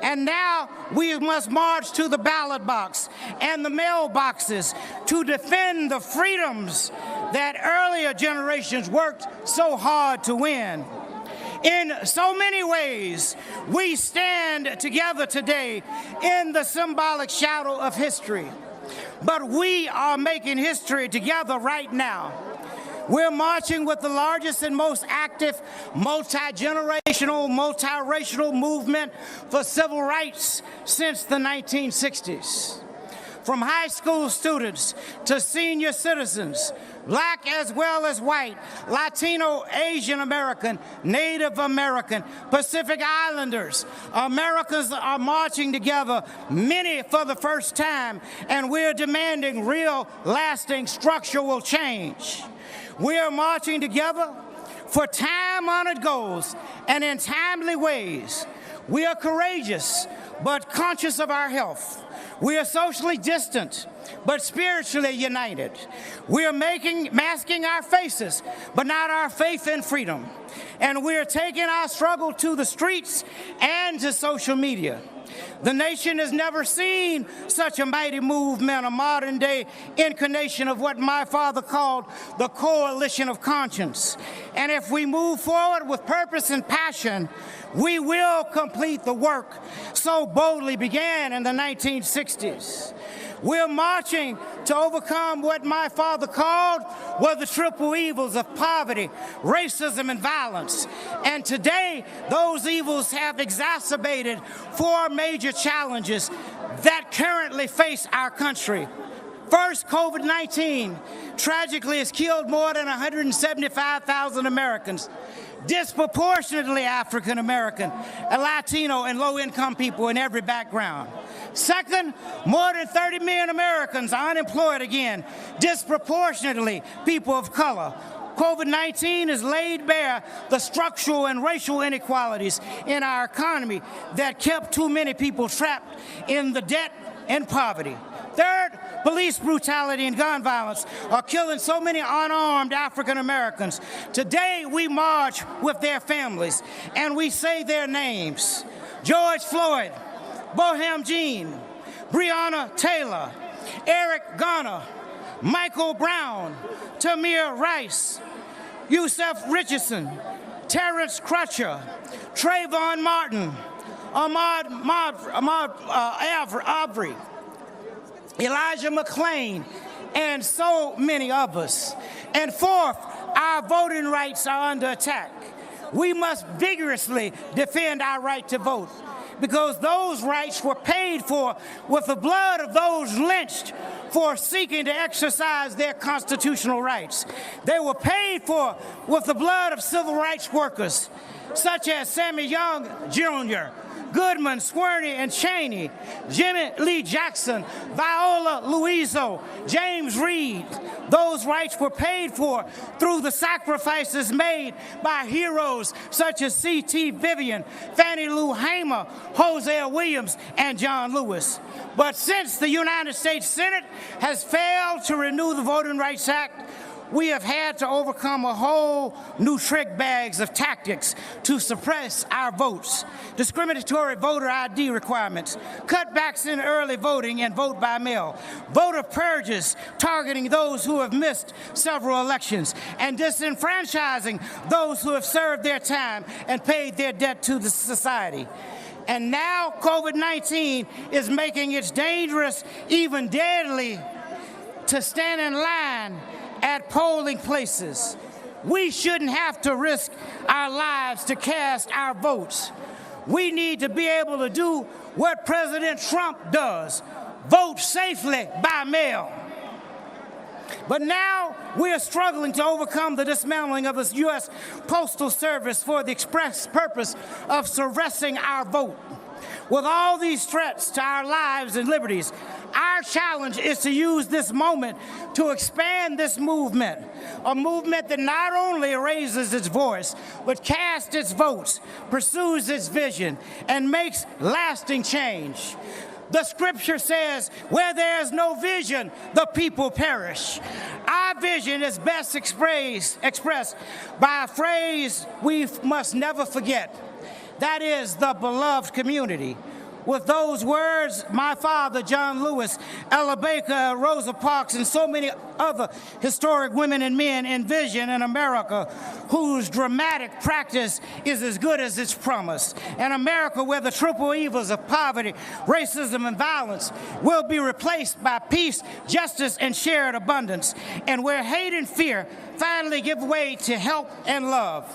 Speaker 13: And now we must march to the ballot box and the mailboxes to defend the freedoms that earlier generations worked so hard to win. In so many ways, we stand together today in the symbolic shadow of history. But we are making history together right now. We're marching with the largest and most active multi-generational, multiracial movement for civil rights since the 1960s. From high school students to senior citizens, black as well as white, Latino, Asian American, Native American, Pacific Islanders, Americans are marching together, many for the first time, and we're demanding real, lasting, structural change. We are marching together for time-honored goals and in timely ways. We are courageous, but conscious of our health. We are socially distant, but spiritually united. We are masking our faces, but not our faith in freedom. And we are taking our struggle to the streets and to social media. The nation has never seen such a mighty movement, a modern-day incarnation of what my father called the coalition of conscience. And if we move forward with purpose and passion, we will complete the work so boldly began in the 1960s. We're marching to overcome what my father called were the triple evils of poverty, racism, and violence. And today, those evils have exacerbated 4 major challenges that currently face our country. First, COVID-19 tragically has killed more than 175,000 Americans, disproportionately African American, Latino, and low-income people in every background. Second, more than 30 million Americans are unemployed again, disproportionately people of color. COVID-19 has laid bare the structural and racial inequalities in our economy that kept too many people trapped in the debt and poverty. Third, police brutality and gun violence are killing so many unarmed African Americans. Today, we march with their families and we say their names. George Floyd, Boham Jean, Breonna Taylor, Eric Garner, Michael Brown, Tamir Rice, Yusef Richardson, Terrence Crutcher, Trayvon Martin, Ahmaud Arbery, Elijah McClain, and so many others. And fourth, our voting rights are under attack. We must vigorously defend our right to vote, because those rights were paid for with the blood of those lynched for seeking to exercise their constitutional rights. They were paid for with the blood of civil rights workers, such as Sammy Young Jr., Goodman, Swerney, and Cheney, Jimmy Lee Jackson, Viola Liuzzo, James Reed. Those rights were paid for through the sacrifices made by heroes such as C.T. Vivian, Fannie Lou Hamer, Hosea Williams, and John Lewis. But since the United States Senate has failed to renew the Voting Rights Act, we have had to overcome a whole new trick bags of tactics to suppress our votes. Discriminatory voter ID requirements, cutbacks in early voting and vote by mail, voter purges targeting those who have missed several elections, and disenfranchising those who have served their time and paid their debt to the society. And now COVID-19 is making it dangerous, even deadly, to stand in line at polling places. We shouldn't have to risk our lives to cast our votes. We need to be able to do what President Trump does, vote safely by mail. But now we are struggling to overcome the dismantling of the U.S. Postal Service for the express purpose of suppressing our vote. With all these threats to our lives and liberties, our challenge is to use this moment to expand this movement, a movement that not only raises its voice, but casts its votes, pursues its vision, and makes lasting change. The scripture says, where there is no vision, the people perish. Our vision is best expressed by a phrase we must never forget. That is the beloved community. With those words, my father, John Lewis, Ella Baker, Rosa Parks, and so many other historic women and men envision an America whose dramatic practice is as good as its promise. An America where the triple evils of poverty, racism, and violence will be replaced by peace, justice, and shared abundance. And where hate and fear finally give way to help and love.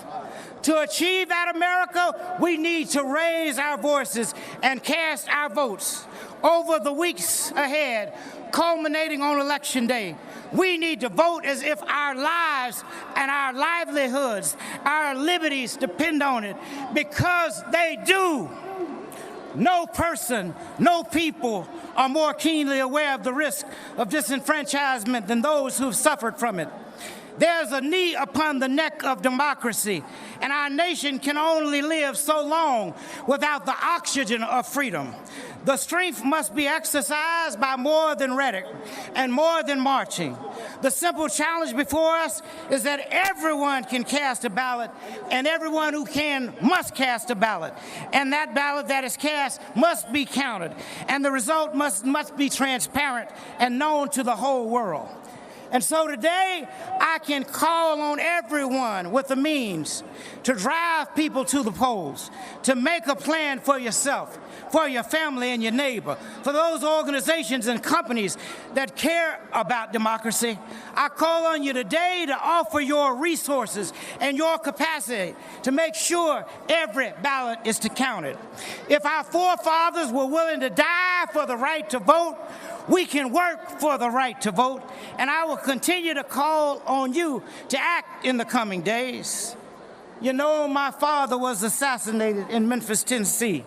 Speaker 13: To achieve that America, we need to raise our voices and cast our votes. Over the weeks ahead, culminating on Election Day, we need to vote as if our lives and our livelihoods, our liberties depend on it, because they do. No person, no people are more keenly aware of the risk of disenfranchisement than those who've suffered from it. There's a knee upon the neck of democracy, and our nation can only live so long without the oxygen of freedom. The strength must be exercised by more than rhetoric and more than marching. The simple challenge before us is that everyone can cast a ballot, and everyone who can must cast a ballot. And that ballot that is cast must be counted, and the result must be transparent and known to the whole world. And so today, I can call on everyone with the means to drive people to the polls, to make a plan for yourself, for your family and your neighbor, for those organizations and companies that care about democracy. I call on you today to offer your resources and your capacity to make sure every ballot is counted. If our forefathers were willing to die for the right to vote, we can work for the right to vote, and I will continue to call on you to act in the coming days. You know, my father was assassinated in Memphis, Tennessee,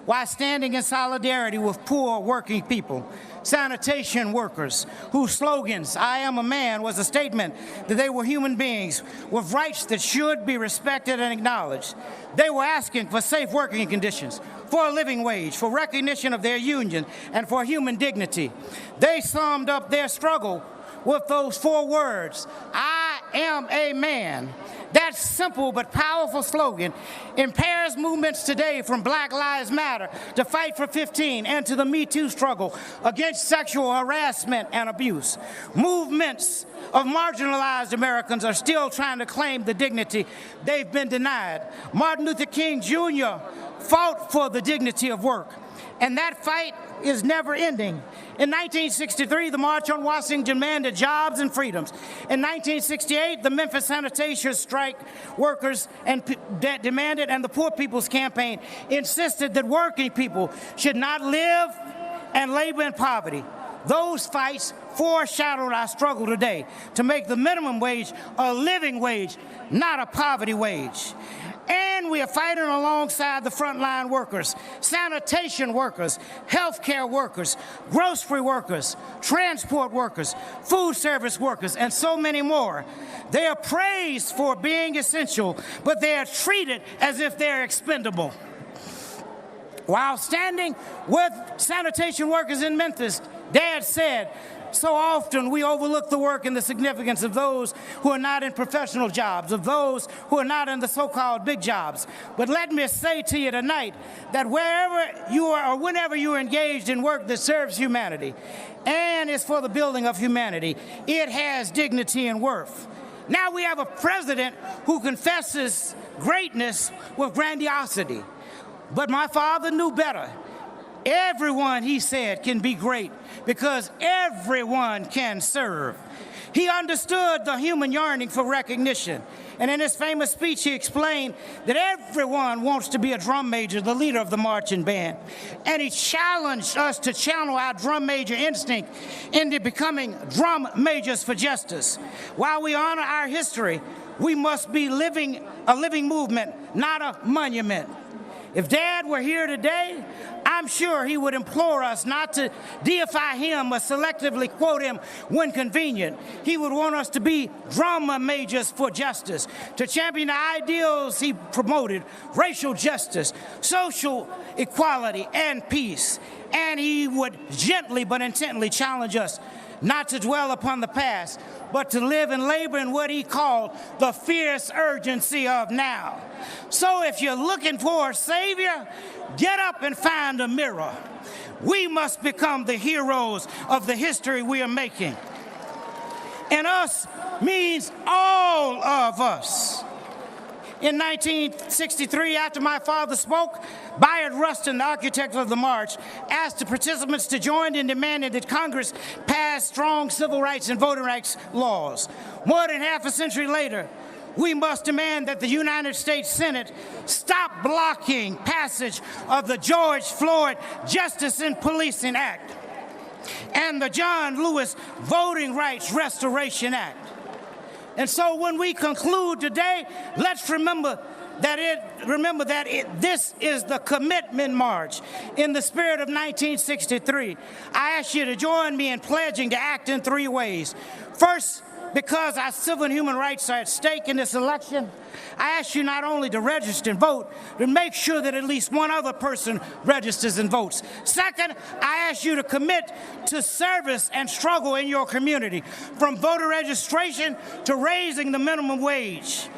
Speaker 13: while standing in solidarity with poor working people, sanitation workers, whose slogans, "I am a man," was a statement that they were human beings with rights that should be respected and acknowledged. They were asking for safe working conditions, for a living wage, for recognition of their union, and for human dignity. They summed up their struggle with those 4 words, "I am a man." That simple but powerful slogan impairs movements today, from Black Lives Matter to Fight for 15 and to the Me Too struggle against sexual harassment and abuse. Movements of marginalized Americans are still trying to claim the dignity they've been denied. Martin Luther King Jr. fought for the dignity of work, and that fight is never ending. In 1963, the March on Washington demanded jobs and freedoms. In 1968, the Memphis sanitation strike workers demanded, and the Poor People's Campaign insisted that working people should not live and labor in poverty. Those fights foreshadowed our struggle today to make the minimum wage a living wage, not a poverty wage. And we are fighting alongside the frontline workers, sanitation workers, healthcare workers, grocery workers, transport workers, food service workers, and so many more. They are praised for being essential, but they are treated as if they're expendable. While standing with sanitation workers in Memphis, Dad said, so often we overlook the work and the significance of those who are not in professional jobs, of those who are not in the so-called big jobs. But let me say to you tonight that wherever you are or whenever you are engaged in work that serves humanity and is for the building of humanity, it has dignity and worth. Now we have a president who confesses greatness with grandiosity. But my father knew better. Everyone, he said, can be great because everyone can serve. He understood the human yearning for recognition. And in his famous speech, he explained that everyone wants to be a drum major, the leader of the marching band. And he challenged us to channel our drum major instinct into becoming drum majors for justice. While we honor our history, we must be a living movement, not a monument. If Dad were here today, I'm sure he would implore us not to deify him or selectively quote him when convenient. He would want us to be drama majors for justice, to champion the ideals he promoted, racial justice, social equality, and peace. And he would gently but intently challenge us not to dwell upon the past, but to live and labor in what he called the fierce urgency of now. So if you're looking for a savior, get up and find a mirror. We must become the heroes of the history we are making. And us means all of us. In 1963, after my father spoke, Bayard Rustin, the architect of the march, asked the participants to join in demanding that Congress pass strong civil rights and voting rights laws. More than half a century later, we must demand that the United States Senate stop blocking passage of the George Floyd Justice in Policing Act and the John Lewis Voting Rights Restoration Act. And so when we conclude today, let's remember that this is the commitment march in the spirit of 1963. I ask you to join me in pledging to act in three ways. First, because our civil and human rights are at stake in this election, I ask you not only to register and vote, but make sure that at least one other person registers and votes. Second, I ask you to commit to service and struggle in your community, from voter registration to raising the minimum wage,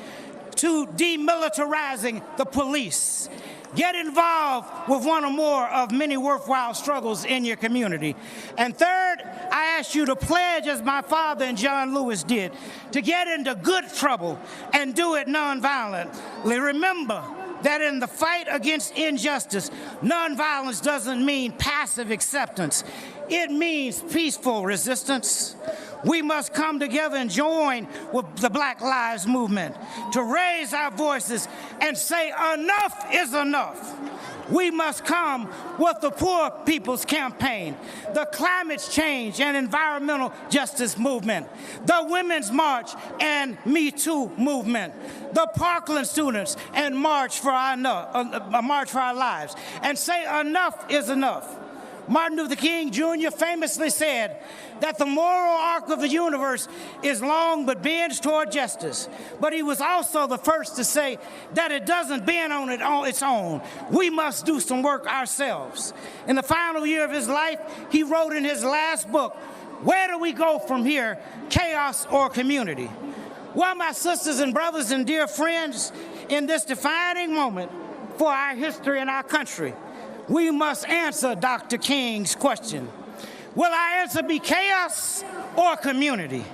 Speaker 13: to demilitarizing the police. Get involved with one or more of many worthwhile struggles in your community. And third, I ask you to pledge, as my father and John Lewis did, to get into good trouble and do it nonviolently. Remember that in the fight against injustice, nonviolence doesn't mean passive acceptance. It means peaceful resistance. We must come together and join with the Black Lives Movement to raise our voices and say enough is enough. We must come with the Poor People's Campaign, the Climate Change and Environmental Justice Movement, the Women's March and Me Too movement, the Parkland students and March for Our Lives, and say enough is enough. Martin Luther King Jr. famously said that the moral arc of the universe is long but bends toward justice. But he was also the first to say that it doesn't bend on its own. We must do some work ourselves. In the final year of his life, he wrote in his last book, "Where do we go from here, chaos or community?" Well, my sisters and brothers and dear friends, in this defining moment for our history and our country, we must answer Dr. King's question. Will our answer be chaos or community?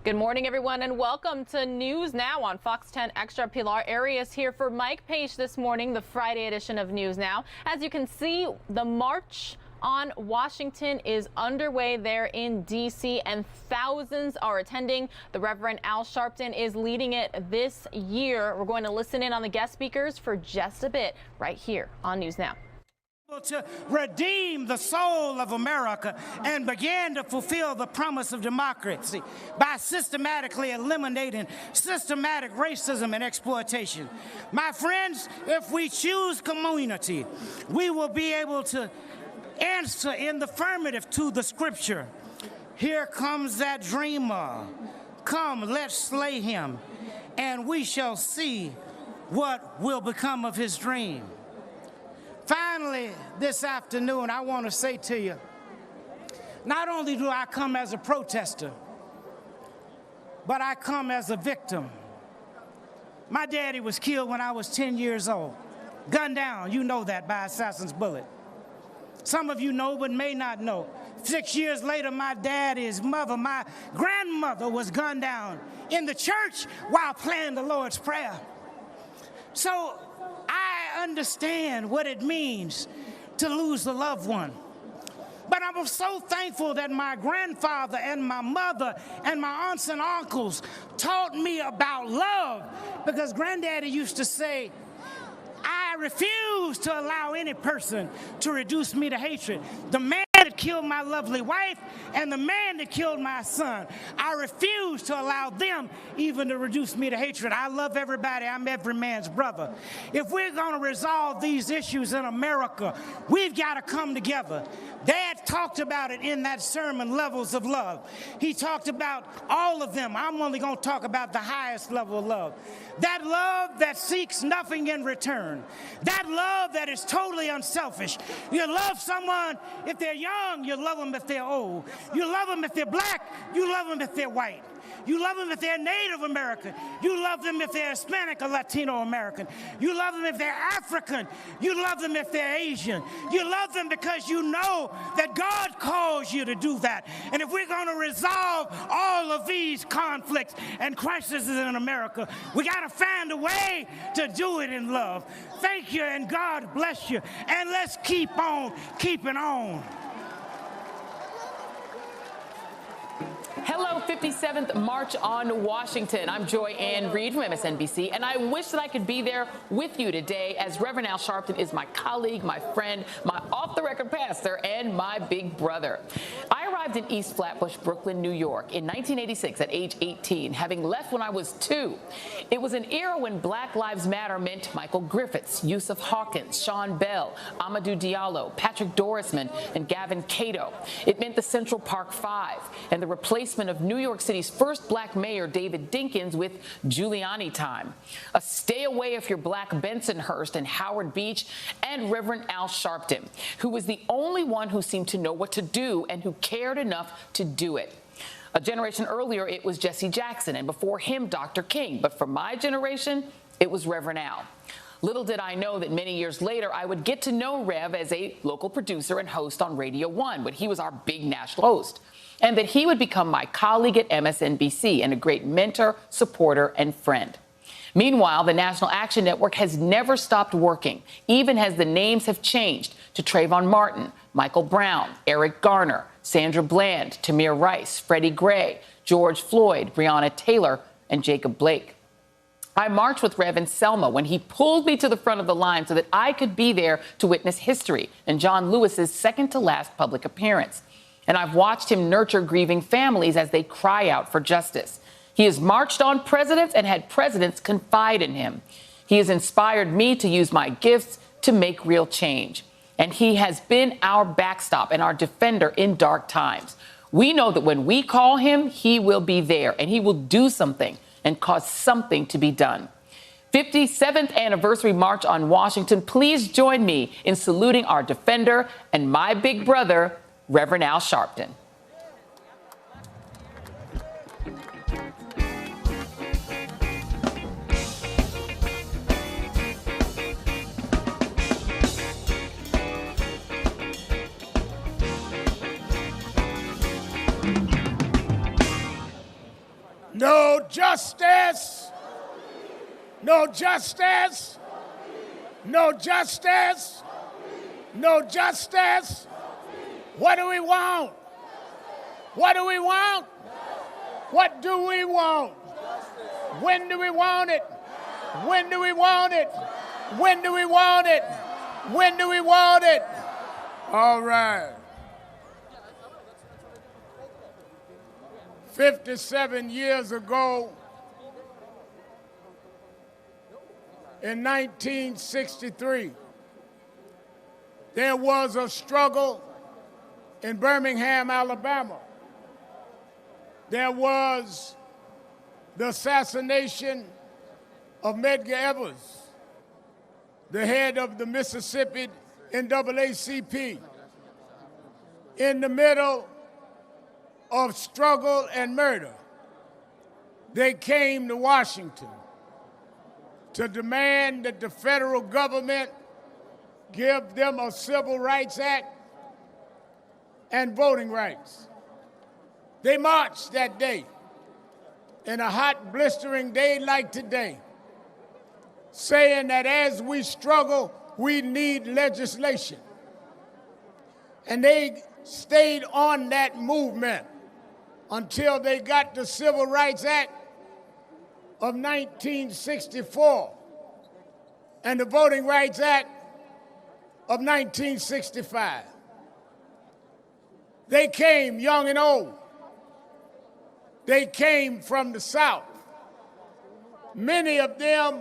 Speaker 15: Good morning, everyone, and welcome to News Now on Fox 10 Extra. Pilar Arias here for Mike Page this morning, the Friday edition of News Now. As you can see, the March on Washington is underway there in D.C., and thousands are attending. The Reverend Al Sharpton is leading it this year. We're going to listen in on the guest speakers for just a bit right here on News Now.
Speaker 13: To redeem the soul of America and begin to fulfill the promise of democracy by systematically eliminating systematic racism and exploitation. My friends, if we choose community, we will be able to answer in the affirmative to the scripture. Here comes that dreamer. Come, let's slay him, and we shall see what will become of his dream. Finally, this afternoon, I want to say to you, not only do I come as a protester, but I come as a victim. My daddy was killed when I was 10 years old, gunned down, you know that, by assassin's bullet. Some of you know, but may not know. 6 years later, my daddy's mother, my grandmother, was gunned down in the church while praying the Lord's Prayer. So I understand what it means to lose a loved one. But I'm so thankful that my grandfather and my mother and my aunts and uncles taught me about love, because Granddaddy used to say, I refuse to allow any person to reduce me to hatred. The man that killed my lovely wife and the man that killed my son, I refuse to allow them even to reduce me to hatred. I love everybody. I'm every man's brother. If we're going to resolve these issues in America, we've got to come together. Dad talked about it in that sermon, Levels of Love. He talked about all of them. I'm only going to talk about the highest level of love. That love that seeks nothing in return. That love that is totally unselfish. You love someone if they're young, you love them if they're old. You love them if they're black, you love them if they're white. You love them if they're Native American. You love them if they're Hispanic or Latino American. You love them if they're African. You love them if they're Asian. You love them because you know that God calls you to do that. And if we're going to resolve all of these conflicts and crises in America, we got to find a way to do it in love. Thank you, and God bless you. And let's keep on keeping on.
Speaker 16: Hello, 57th March on Washington. I'm Joy Ann Reid from MSNBC, and I wish that I could be there with you today, as Reverend Al Sharpton is my colleague, my friend, my off-the-record pastor, and my big brother. I arrived in East Flatbush, Brooklyn, New York in 1986 at age 18, having left when I was 2. It was an era when Black Lives Matter meant Michael Griffiths, Yusuf Hawkins, Sean Bell, Amadou Diallo, Patrick Dorisman, and Gavin Cato. It meant the Central Park Five and the replacement of New York City's first black mayor, David Dinkins, with Giuliani time. A stay away if you're black Bensonhurst and Howard Beach, and Reverend Al Sharpton, who was the only one who seemed to know what to do and who cared enough to do it. A generation earlier, it was Jesse Jackson, and before him, Dr. King. But for my generation, it was Reverend Al. Little did I know that many years later, I would get to know Rev as a local producer and host on Radio 1, when he was our big national host, and that he would become my colleague at MSNBC and a great mentor, supporter, and friend. Meanwhile, the National Action Network has never stopped working, even as the names have changed to Trayvon Martin, Michael Brown, Eric Garner, Sandra Bland, Tamir Rice, Freddie Gray, George Floyd, Breonna Taylor, and Jacob Blake. I marched with Rev in Selma when he pulled me to the front of the line so that I could be there to witness history and John Lewis's second-to-last public appearance. And I've watched him nurture grieving families as they cry out for justice. He has marched on presidents and had presidents confide in him. He has inspired me to use my gifts to make real change. And he has been our backstop and our defender in dark times. We know that when we call him, he will be there, and he will do something and cause something to be done. 57th anniversary March on Washington. Please join me in saluting our defender and my big brother, Reverend Al Sharpton.
Speaker 17: No justice. No justice. No justice. No justice. What do we want? What do we want? What do we want? When do we want it? When do we want it? When do we want it? When do we want it? All right. 57 years ago, in 1963, there was a struggle in Birmingham, Alabama. There was the assassination of Medgar Evers, the head of the Mississippi NAACP. In the middle of struggle and murder, they came to Washington to demand that the federal government give them a Civil Rights Act and voting rights. They marched that day, in a hot, blistering day like today, saying that as we struggle, we need legislation. And they stayed on that movement until they got the Civil Rights Act of 1964 and the Voting Rights Act of 1965. They came young and old. They came from the South. Many of them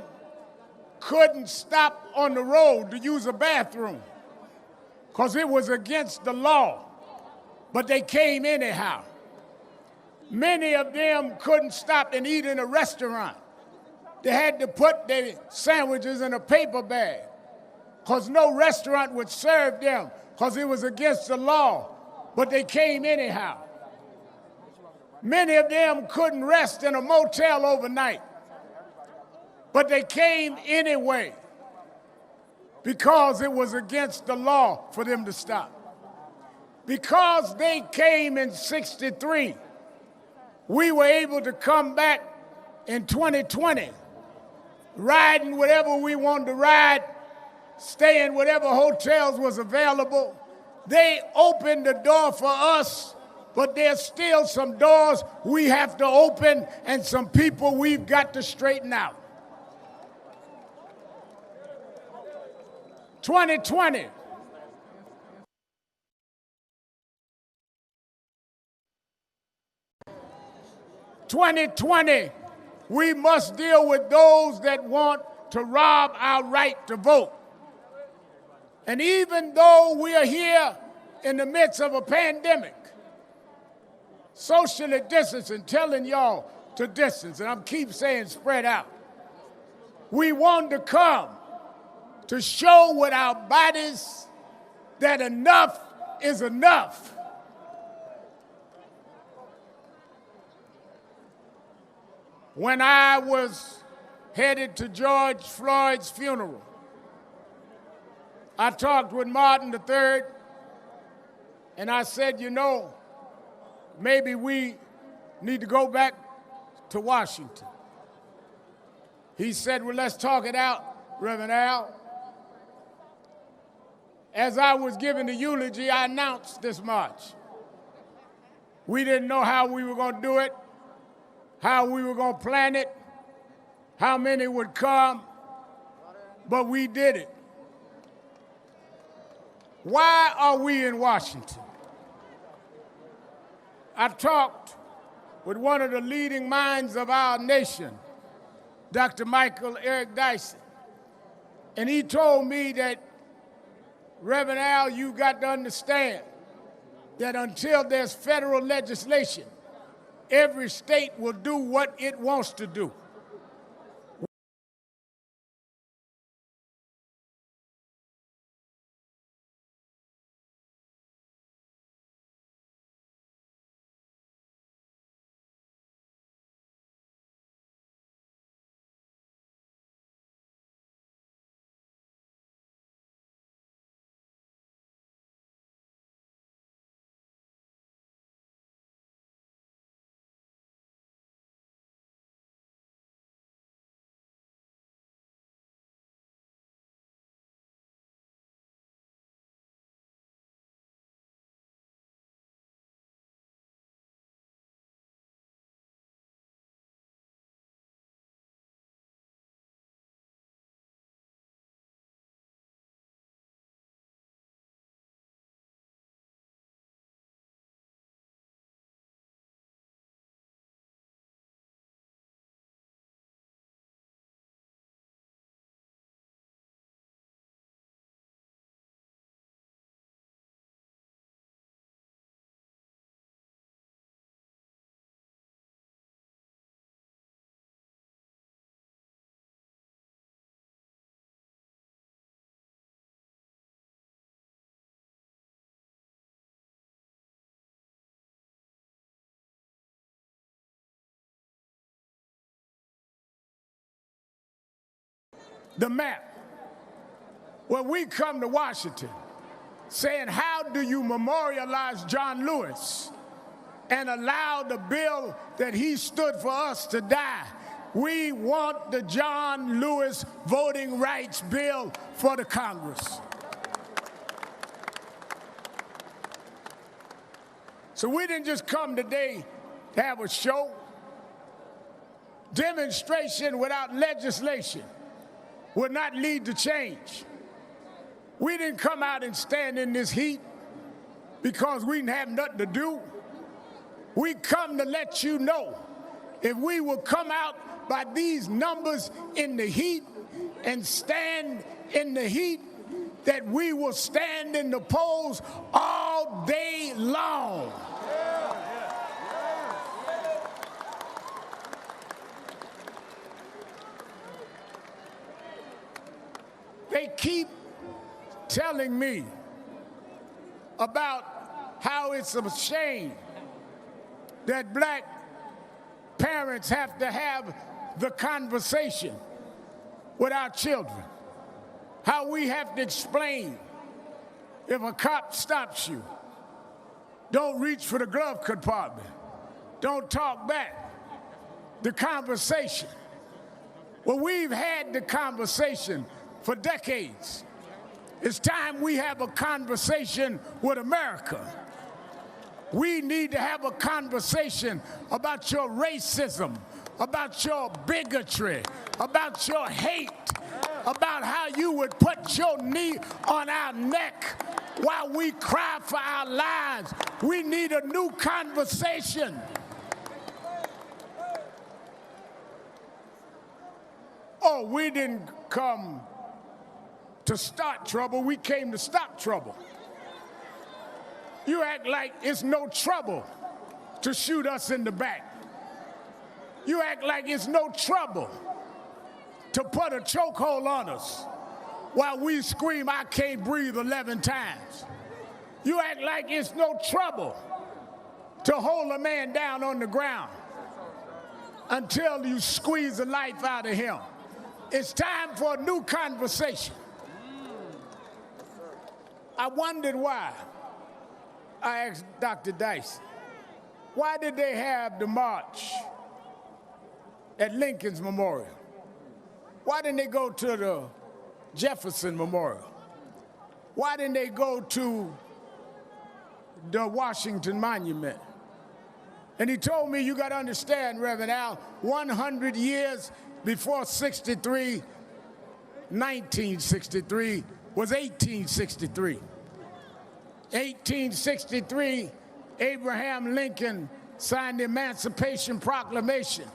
Speaker 17: couldn't stop on the road to use a bathroom because it was against the law, but they came anyhow. Many of them couldn't stop and eat in a restaurant. They had to put their sandwiches in a paper bag because no restaurant would serve them because it was against the law, but they came anyhow. Many of them couldn't rest in a motel overnight, but they came anyway because it was against the law for them to stop. Because they came in '63, we were able to come back in 2020, riding whatever we wanted to ride, stay in whatever hotels was available. They opened the door for us, but there's still some doors we have to open and some people we've got to straighten out. 2020. We must deal with those that want to rob our right to vote. And even though we are here in the midst of a pandemic, socially distancing, telling y'all to distance, and I keep saying spread out, we want to come to show with our bodies that enough is enough. When I was headed to George Floyd's funeral, I talked with Martin III, and I said, you know, maybe we need to go back to Washington. He said, well, let's talk it out, Reverend Al. As I was giving the eulogy, I announced this march. We didn't know how we were going to do it, how we were going to plan it, how many would come, but we did it. Why are we in Washington? I talked with one of the leading minds of our nation, Dr. Michael Eric Dyson, and he told me that, Reverend Al, you got to understand that until there's federal legislation, every state will do what it wants to do. The map. Well, we come to Washington saying, how do you memorialize John Lewis and allow the bill that he stood for us to die? We want the John Lewis Voting Rights Bill for the Congress. So we didn't just come today to have a show. Demonstration without legislation will not lead to change. We didn't come out and stand in this heat because we didn't have nothing to do. We come to let you know if we will come out by these numbers in the heat and stand in the heat, that we will stand in the polls all day long. They keep telling me about how it's a shame that black parents have to have the conversation with our children. How we have to explain if a cop stops you, don't reach for the glove compartment, don't talk back. The conversation. Well, we've had the conversation for decades. It's time we have a conversation with America. We need to have a conversation about your racism, about your bigotry, about your hate, about how you would put your knee on our neck while we cry for our lives. We need a new conversation. Oh, we didn't come to start trouble, we came to stop trouble. You act like it's no trouble to shoot us in the back. You act like it's no trouble to put a chokehold on us while we scream, "I can't breathe," 11 times. You act like it's no trouble to hold a man down on the ground until you squeeze the life out of him. It's time for a new conversation. I wondered why. I asked Dr. Dyson, why did they have the march at Lincoln's Memorial? Why didn't they go to the Jefferson Memorial? Why didn't they go to the Washington Monument? And he told me, you got to understand, Reverend Al, 100 years before 1963 was 1863. 1863, Abraham Lincoln signed the Emancipation Proclamation.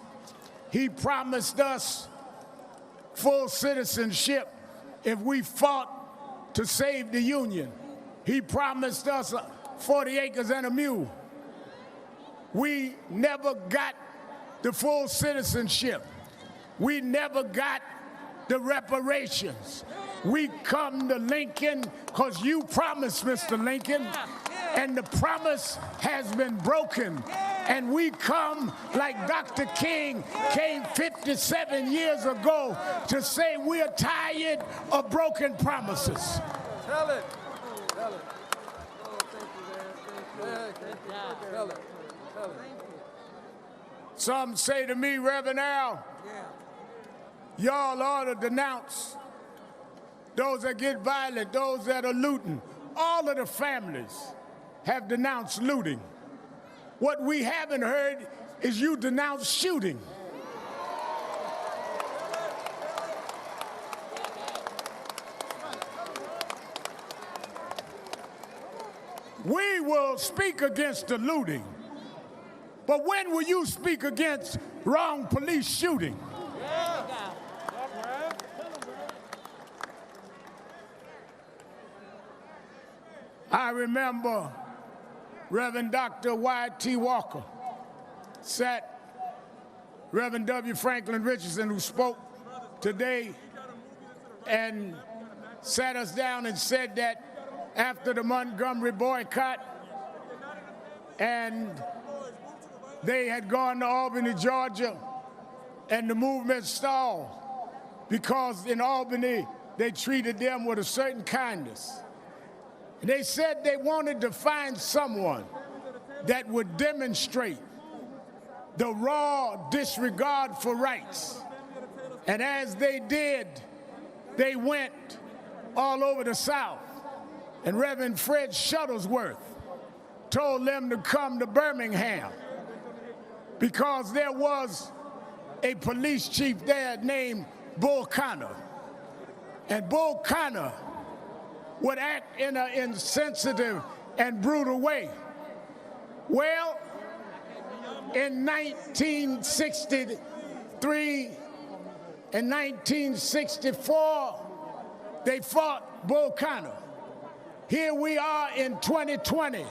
Speaker 17: He promised us full citizenship if we fought to save the Union. He promised us 40 acres and a mule. We never got the full citizenship. We never got the reparations. We come to Lincoln because you promised, Mr. Lincoln, and the promise has been broken. And we come like Dr. King came 57 years ago to say we are tired of broken promises.
Speaker 10: Tell it. Tell it. Oh, thank you, man. Tell it. Tell it.
Speaker 17: Some say to me, Reverend Al, y'all ought to denounce those that get violent, those that are looting. All of the families have denounced looting. What we haven't heard is you denounce shooting. We will speak against the looting, but when will you speak against wrong police shooting? I remember Reverend Dr. Y.T. Walker sat Reverend W. Franklin Richardson, who spoke today, and sat us down and said that after the Montgomery boycott and they had gone to Albany, Georgia, and the movement stalled because in Albany they treated them with a certain kindness. They said they wanted to find someone that would demonstrate the raw disregard for rights. And as they did, they went all over the South. And Reverend Fred Shuttlesworth told them to come to Birmingham because there was a police chief there named Bull Connor. And Bull Connor would act in an insensitive and brutal way. Well, in 1963 and 1964, they fought Bull Connor. Here we are in 2020.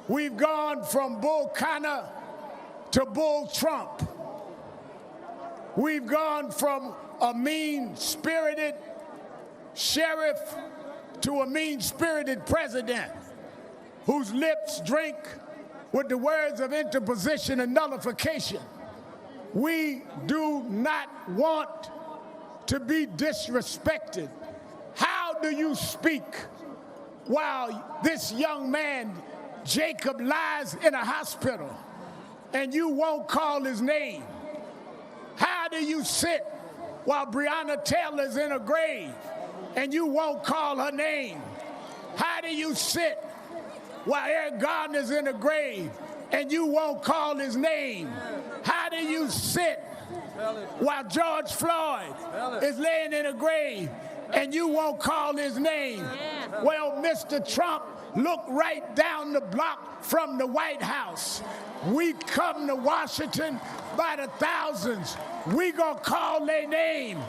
Speaker 17: We've gone from Bull Connor to Bull Trump. We've gone from a mean-spirited sheriff to a mean-spirited president whose lips drink with the words of interposition and nullification. We do not want to be disrespected. How do you speak while this young man, Jacob, lies in a hospital and you won't call his name? How do you sit while Breonna Taylor's in a grave and you won't call her name? How do you sit while Eric Garner's in a grave and you won't call his name? How do you sit while George Floyd is laying in a grave and you won't call his name? Well, Mr. Trump, look right down the block from the White House. We come to Washington by the thousands. We gonna call their name.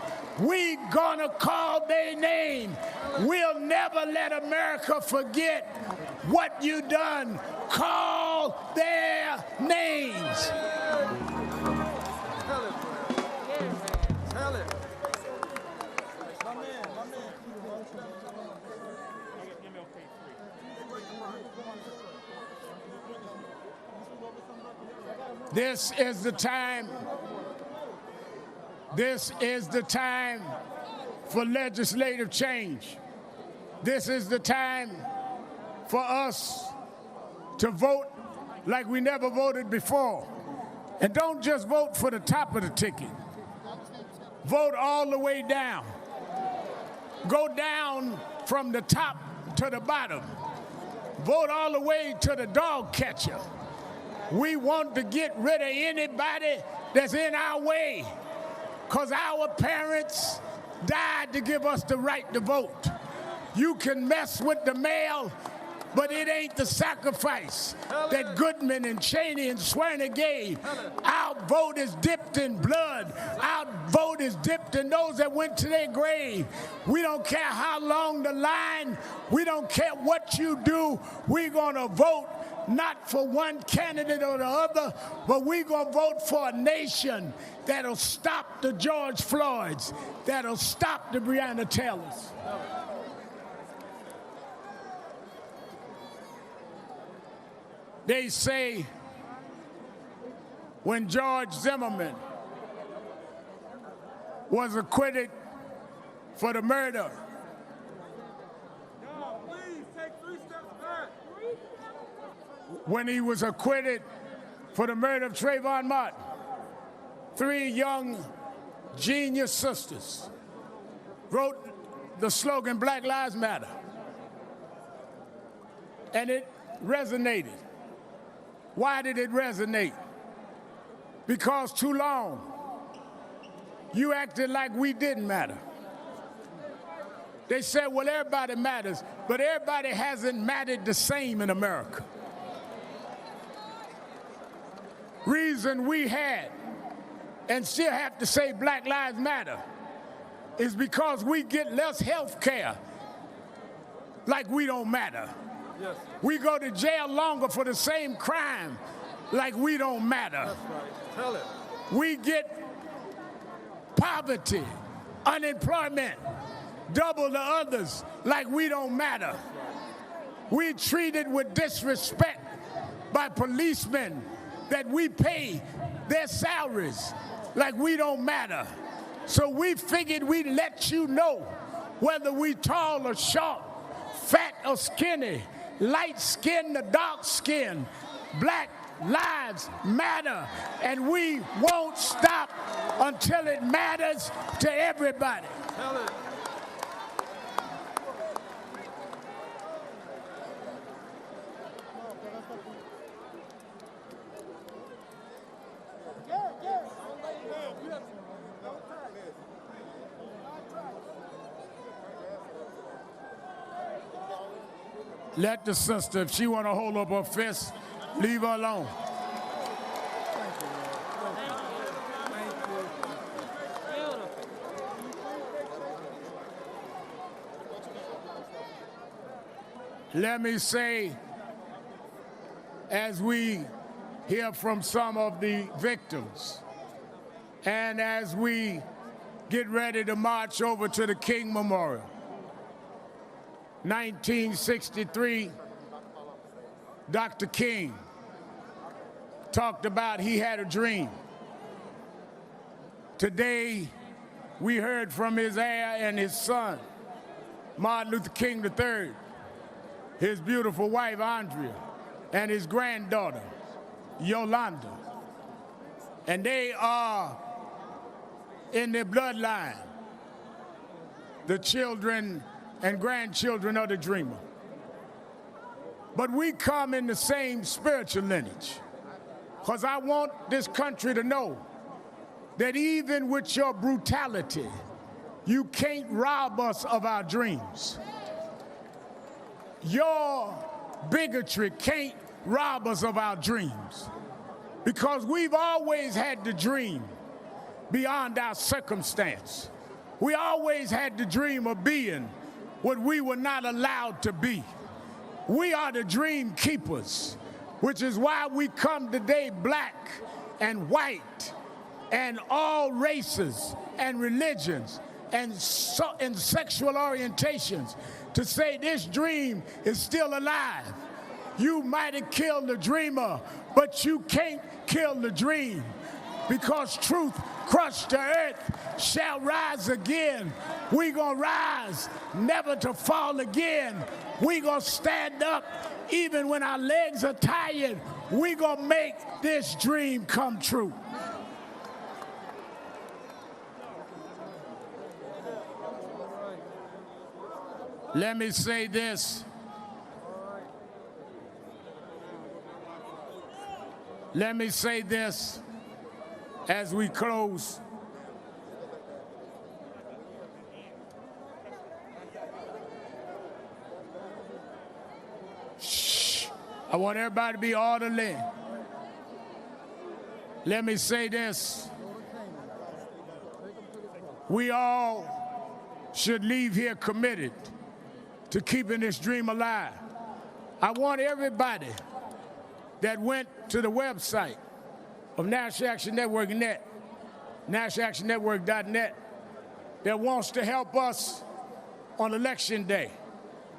Speaker 17: We gonna call their name. We'll never let America forget what you done. Call their names. This is the time. This is the time for legislative change. This is the time for us to vote like we never voted before. And don't just vote for the top of the ticket. Vote all the way down. Go down from the top to the bottom. Vote all the way to the dog catcher. We want to get rid of anybody that's in our way, because our parents died to give us the right to vote. You can mess with the mail, but it ain't the sacrifice that Goodman and Cheney and Swerner gave. Our vote is dipped in blood. Our vote is dipped in those that went to their grave. We don't care how long the line. We don't care what you do. We're going to vote not for one candidate or the other, but we're going to vote for a nation that'll stop the George Floyds, that'll stop the Breonna Taylors. They say when George Zimmerman was acquitted for the murder when he was acquitted for the murder of Trayvon Martin, 3 young genius sisters wrote the slogan, Black Lives Matter. And it resonated. Why did it resonate? Because too long, you acted like we didn't matter. They said, well, everybody matters, but everybody hasn't mattered the same in America. Reason we had and still have to say Black Lives Matter is because we get less health care like we don't matter. Yes. We go to jail longer for the same crime like we don't matter. That's right. Tell it. We get poverty, unemployment, double the others like we don't matter. We treated with disrespect by policemen that we pay their salaries like we don't matter. So we figured we'd let you know whether we tall or short, fat or skinny, light skin or dark skin, Black Lives Matter, and we won't stop until it matters to everybody. Tell it. Let the sister, if she want to hold up her fist, leave her alone. Let me say, as we hear from some of the victims, and as we get ready to march over to the King Memorial, 1963, Dr. King talked about he had a dream. Today, we heard from his heir and his son, Martin Luther King III, his beautiful wife, Andrea, and his granddaughter, Yolanda. And they are in their bloodline, the children and grandchildren of the dreamer. But we come in the same spiritual lineage, because I want this country to know that even with your brutality, you can't rob us of our dreams. Your bigotry can't rob us of our dreams, because we've always had to dream beyond our circumstance. We always had the dream of being what we were not allowed to be. We are the dream keepers, which is why we come today black and white and all races and religions and sexual orientations to say this dream is still alive. You might have killed the dreamer, but you can't kill the dream, because truth crushed to earth shall rise again. We gonna rise, never to fall again. We gonna stand up even when our legs are tired. We gonna make this dream come true. Let me say this. Let me say this as we close. Shh. I want everybody to be orderly. Let me say this. We all should leave here committed to keeping this dream alive. I want everybody that went to the website of National Action Network .net, nationalactionnetwork.net, that wants to help us on Election Day,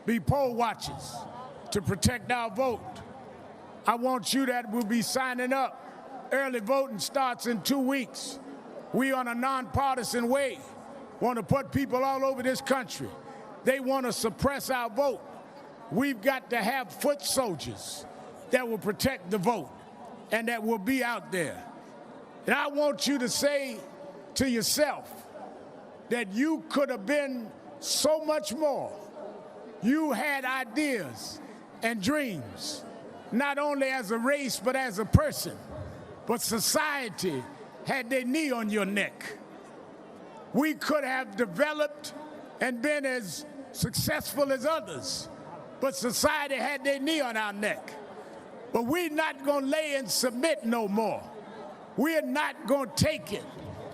Speaker 17: be poll watchers to protect our vote. I want you that will be signing up. Early voting starts in 2 weeks. We, on a nonpartisan way, want to put people all over this country. They want to suppress our vote. We've got to have foot soldiers that will protect the vote and that will be out there. And I want you to say to yourself that you could have been so much more. You had ideas and dreams, not only as a race, but as a person. But society had their knee on your neck. We could have developed and been as successful as others, but society had their knee on our neck. But we're not going to lay and submit no more. We're not going to take it.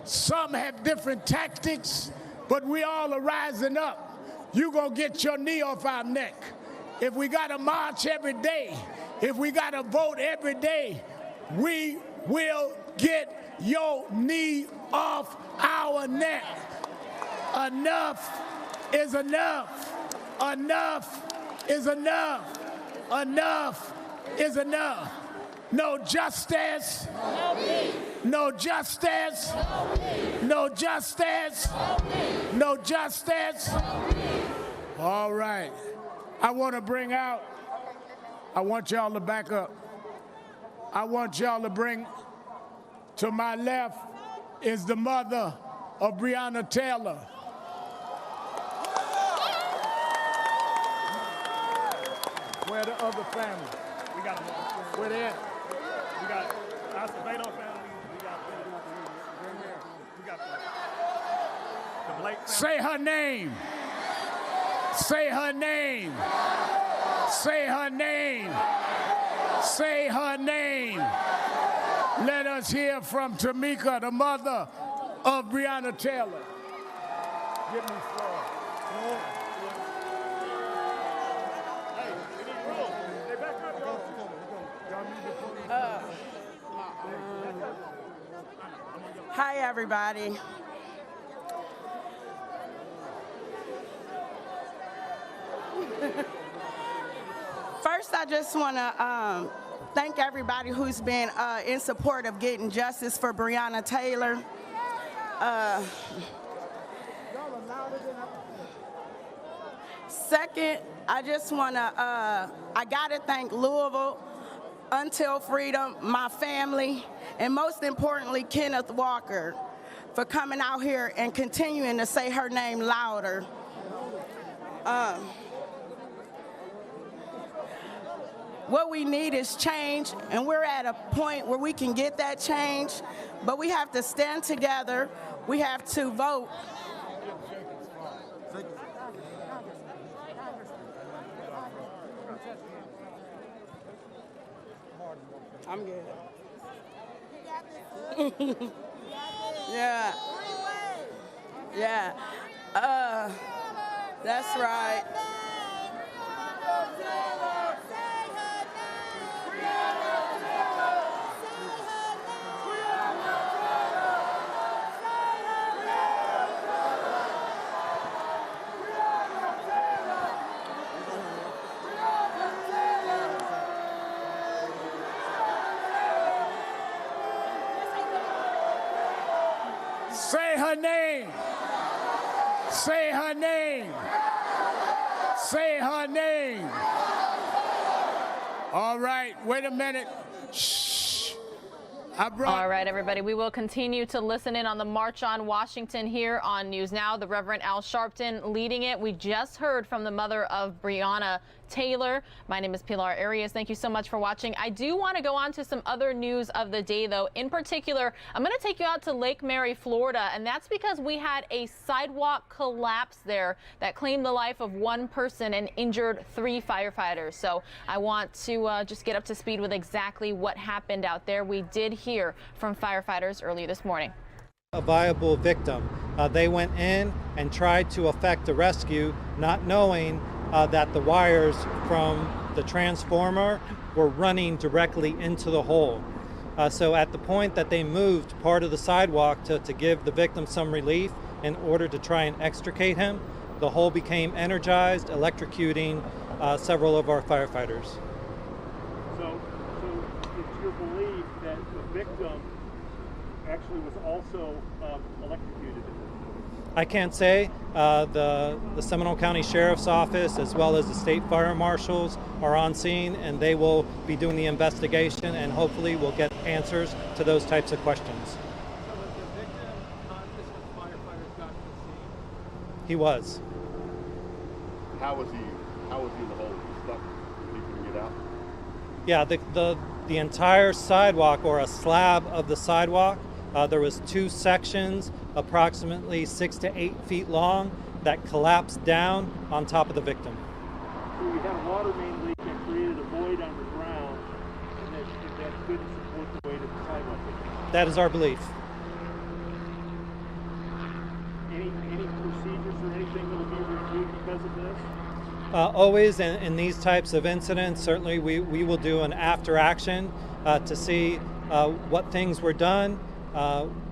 Speaker 17: Some have different tactics, but we all are rising up. You're going to get your knee off our neck. If we got to march every day, if we got to vote every day, we will get your knee off our neck. Enough is enough. Enough is enough. Enough is enough. No justice. No peace. No justice. No peace. No justice. No peace. No justice. No peace. All right. I want to bring out, I want y'all to back up. I want y'all to bring, to my left is the mother of Breonna Taylor. Where the other family? We got them. Where they at? We got Acevedo family. We got the Blake family. Say her name. Say her name. Say her name. Say her name. Let us hear from Tamika, the mother of Breonna Taylor. Give me floor.
Speaker 18: Hi, everybody. First, I just want to thank everybody who's been in support of getting justice for Breonna Taylor. Second, I just want to, I got to thank Louisville, Until Freedom, my family, and most importantly, Kenneth Walker, for coming out here and continuing to say her name louder. What we need is change, and we're at a point where we can get that change, but we have to stand together. We have to vote. I'm good. Yeah. Yeah. That's right.
Speaker 17: Say her name. Say her name. Say her name. All right, wait a minute. Shh.
Speaker 15: All right, everybody, we will continue to listen in on the March on Washington here on News Now. The Reverend Al Sharpton leading it. We just heard from the mother of Breonna Taylor. My name is Pilar Arias. Thank you so much for watching. I do want to go on to some other news of the day, though. In particular, I'm going to take you out to Lake Mary, Florida, and that's because we had a sidewalk collapse there that claimed the life of one person and injured 3 firefighters. So I want to just get up to speed with exactly what happened out there. We did hear from firefighters earlier this morning.
Speaker 19: A viable victim. They went in and tried to effect a rescue, not knowing that the wires from the transformer were running directly into the hole. So at the point that they moved part of the sidewalk to give the victim some relief in order to try and extricate him, the hole became energized, electrocuting several of our firefighters.
Speaker 20: So it's your belief that the victim actually was also electrocuted?
Speaker 19: I can't say. The Seminole County Sheriff's Office as well as the state fire marshals are on scene, and they will be doing the investigation, and hopefully we'll get answers to those types of questions.
Speaker 20: So was the victim conscious when firefighters got to the scene?
Speaker 19: He was.
Speaker 21: How was he in the hole? Stuck? He couldn't get out?
Speaker 19: Yeah, the entire sidewalk, or a slab of the sidewalk, there was 2 sections approximately 6 to 8 feet long that collapsed down on top of the victim.
Speaker 20: So we had a water main leak that created a void underground, and that couldn't support the weight of the sidewalk.
Speaker 19: That is our belief.
Speaker 20: Any procedures or anything that will be reviewed because of this?
Speaker 19: Always in these types of incidents, certainly we will do an after action to see what things were done,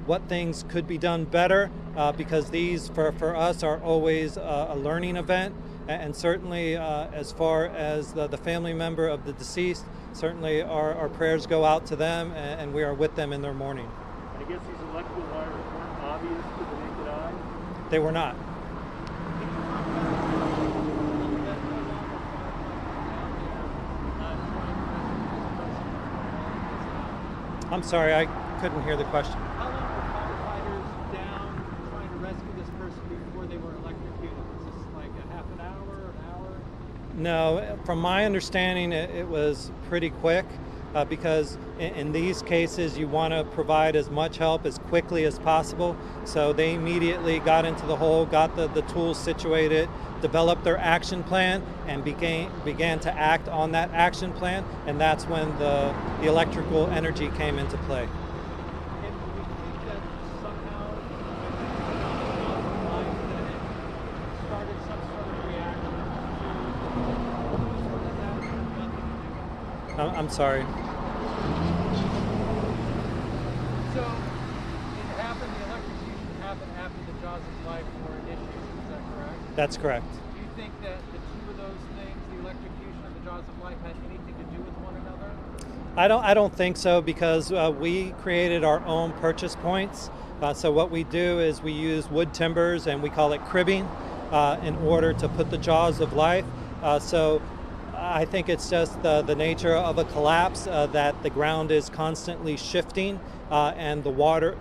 Speaker 19: what things could be done better, because these for us are always a learning event, and certainly as far as the family member of the deceased, certainly our prayers go out to them, and we are with them in their mourning.
Speaker 20: I guess these electrical wires weren't obvious to the naked eye?
Speaker 19: They were not. I'm sorry, I couldn't hear the question.
Speaker 20: How long were firefighters down trying to rescue this person before they were electrocuted? Was this like a half an hour, an hour?
Speaker 19: No, from my understanding, it was pretty quick. because in these cases you want to provide as much help as quickly as possible. So they immediately got into the hole, got the tools situated, developed their action plan, and began to act on that action plan, and that's when the electrical energy came into play. I'm sorry.
Speaker 1: So it happened, the electrocution happened after the jaws of life were initiated, is that correct?
Speaker 19: That's correct.
Speaker 1: Do you think that the two of those things, the electrocution and the jaws of life, had anything to do with one another?
Speaker 19: I don't think so, because we created our own purchase points. So what we do is we use wood timbers, and we call it cribbing, in order to put the jaws of life. So I think it's just the nature of a collapse, that the ground is constantly shifting, and the water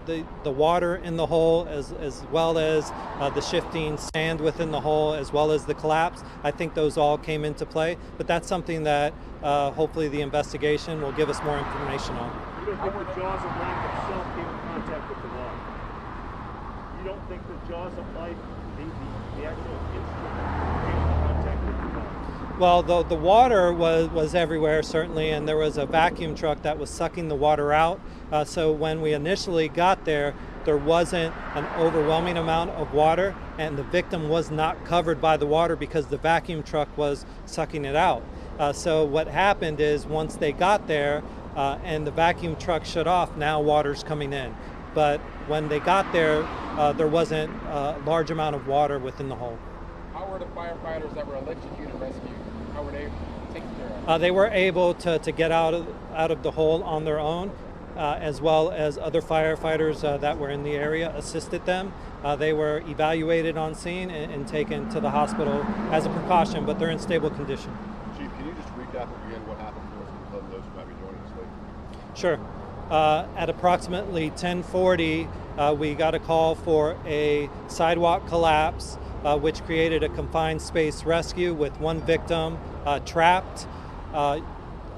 Speaker 19: in the hole, as well as the shifting sand within the hole, as well as the collapse. I think those all came into play, but that's something that hopefully the investigation will give us more information on.
Speaker 20: You don't think the jaws of life itself came in contact with the water? You don't think the jaws of life, the actual instrument, came in contact with the water?
Speaker 19: Well, the water was everywhere, certainly, and there was a vacuum truck that was sucking the water out. So when we initially got there wasn't an overwhelming amount of water, and the victim was not covered by the water because the vacuum truck was sucking it out. So what happened is, once they got there and the vacuum truck shut off, now water's coming in. But when they got there, there wasn't a large amount of water within the hole.
Speaker 1: How were the firefighters that were electrocuted rescued? How were they taken care of?
Speaker 19: They were able to get out of the hole on their own, as well as other firefighters that were in the area assisted them. They were evaluated on scene and taken to the hospital as a precaution, but they're in stable condition.
Speaker 21: Chief, can you just recap again what happened for us and let those who might be joining us late?
Speaker 19: Sure. At approximately 10:40, we got a call for a sidewalk collapse, which created a confined space rescue with one victim trapped.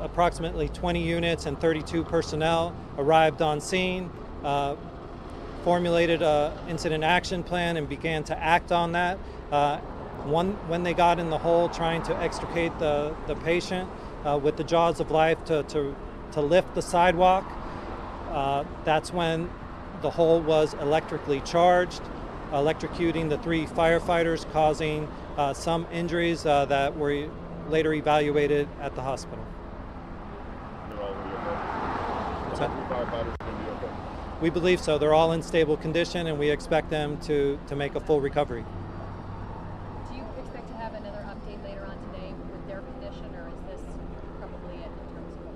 Speaker 19: Approximately 20 units and 32 personnel arrived on scene, formulated an incident action plan, and began to act on that. When they got in the hole trying to extricate the patient with the jaws of life to lift the sidewalk, that's when the hole was electrically charged, electrocuting the 3 firefighters, causing some injuries that were later evaluated at the hospital.
Speaker 21: They're all going to be okay? The 3 firefighters are going to be okay?
Speaker 19: We believe so. They're all in stable condition, and we expect them to make a full recovery.
Speaker 15: Do you expect to have another update later on today with their condition, or is this probably it in terms of what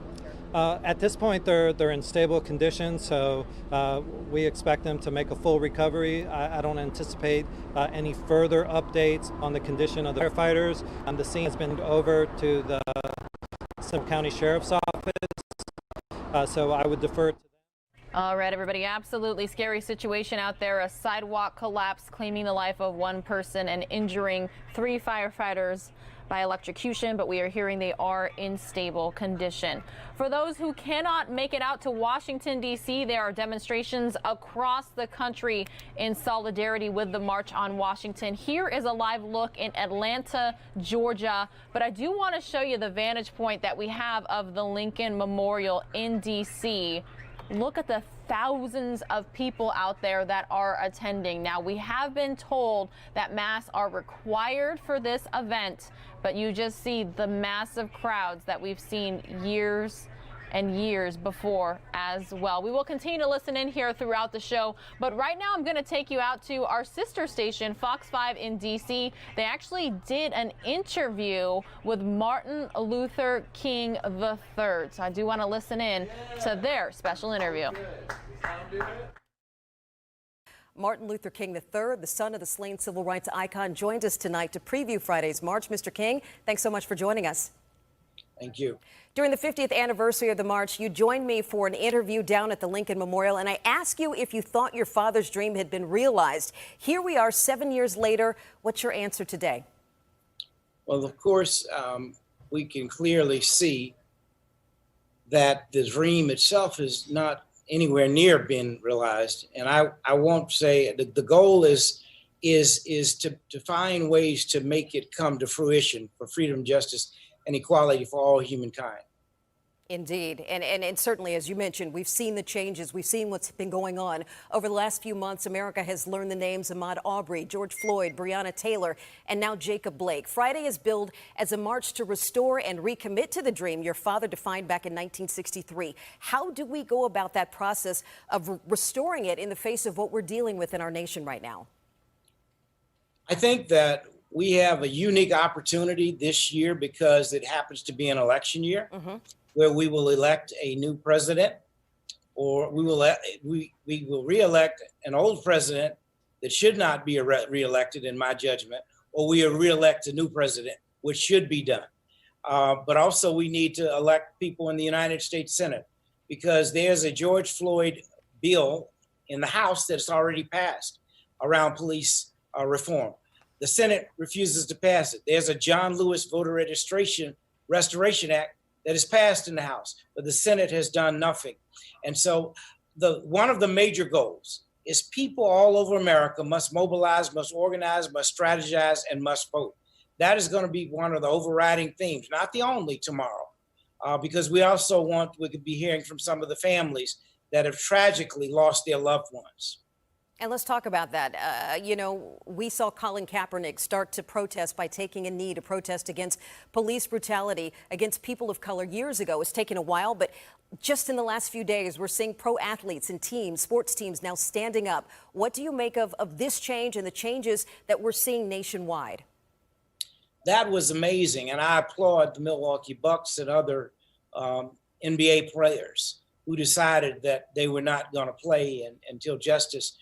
Speaker 15: we'll hear?
Speaker 19: At this point, they're in stable condition, so we expect them to make a full recovery. I don't anticipate any further updates on the condition of the firefighters. The scene has been over to the Seminole County Sheriff's Office, so I would defer to them.
Speaker 15: All right, everybody, absolutely scary situation out there. A sidewalk collapse claiming the life of one person and injuring 3 firefighters by electrocution, but we are hearing they are in stable condition. For those who cannot make it out to Washington, D.C., there are demonstrations across the country in solidarity with the March on Washington. Here is a live look in Atlanta, Georgia, but I do want to show you the vantage point that we have of the Lincoln Memorial in D.C. Look at the thousands of people out there that are attending. Now, we have been told that masks are required for this event, but you just see the massive crowds that we've seen years and years before as well. We will continue to listen in here throughout the show, but right now I'm going to take you out to our sister station, Fox 5 in D.C. They actually did an interview with Martin Luther King III, so I do want to listen in to their special interview.
Speaker 22: Martin Luther King III, the son of the slain civil rights icon, joined us tonight to preview Friday's march. Mr. King, thanks so much for joining us.
Speaker 23: Thank you.
Speaker 22: During the 50th anniversary of the march, you joined me for an interview down at the Lincoln Memorial, and I asked you if you thought your father's dream had been realized. Here we are 7 years later. What's your answer today?
Speaker 23: Well, of course, we can clearly see
Speaker 2: that the dream itself is not anywhere near being realized. And I won't say the goal is to find ways to make it come to fruition for freedom, justice, and equality for all humankind.
Speaker 22: Indeed. And certainly, as you mentioned, we've seen the changes. We've seen what's been going on. Over the last few months, America has learned the names Ahmaud Arbery, George Floyd, Breonna Taylor, and now Jacob Blake. Friday is billed as a march to restore and recommit to the dream your father defined back in 1963. How do we go about that process of restoring it in the face of what we're dealing with in our nation right now?
Speaker 2: I think that we have a unique opportunity this year because it happens to be an election year. Where we will elect a new president, or we will reelect an old president that should not be reelected, in my judgment, or we will reelect a new president, which should be done. But also we need to elect people in the United States Senate, because there's a George Floyd bill in the House that's already passed around police reform. The Senate refuses to pass it. There's a John Lewis Voter Registration Restoration Act that is passed in the House, but the Senate has done nothing. And so one of the major goals is people all over America must mobilize, must organize, must strategize, and must vote. That is going to be one of the overriding themes, not the only tomorrow, because we could be hearing from some of the families that have tragically lost their loved ones.
Speaker 22: And let's talk about that. We saw Colin Kaepernick start to protest by taking a knee to protest against police brutality against people of color years ago. It's taken a while, but just in the last few days, we're seeing pro athletes and teams, sports teams now standing up. What do you make of this change and the changes that we're seeing nationwide?
Speaker 2: That was amazing, and I applaud the Milwaukee Bucks and other NBA players who decided that they were not going to play until justice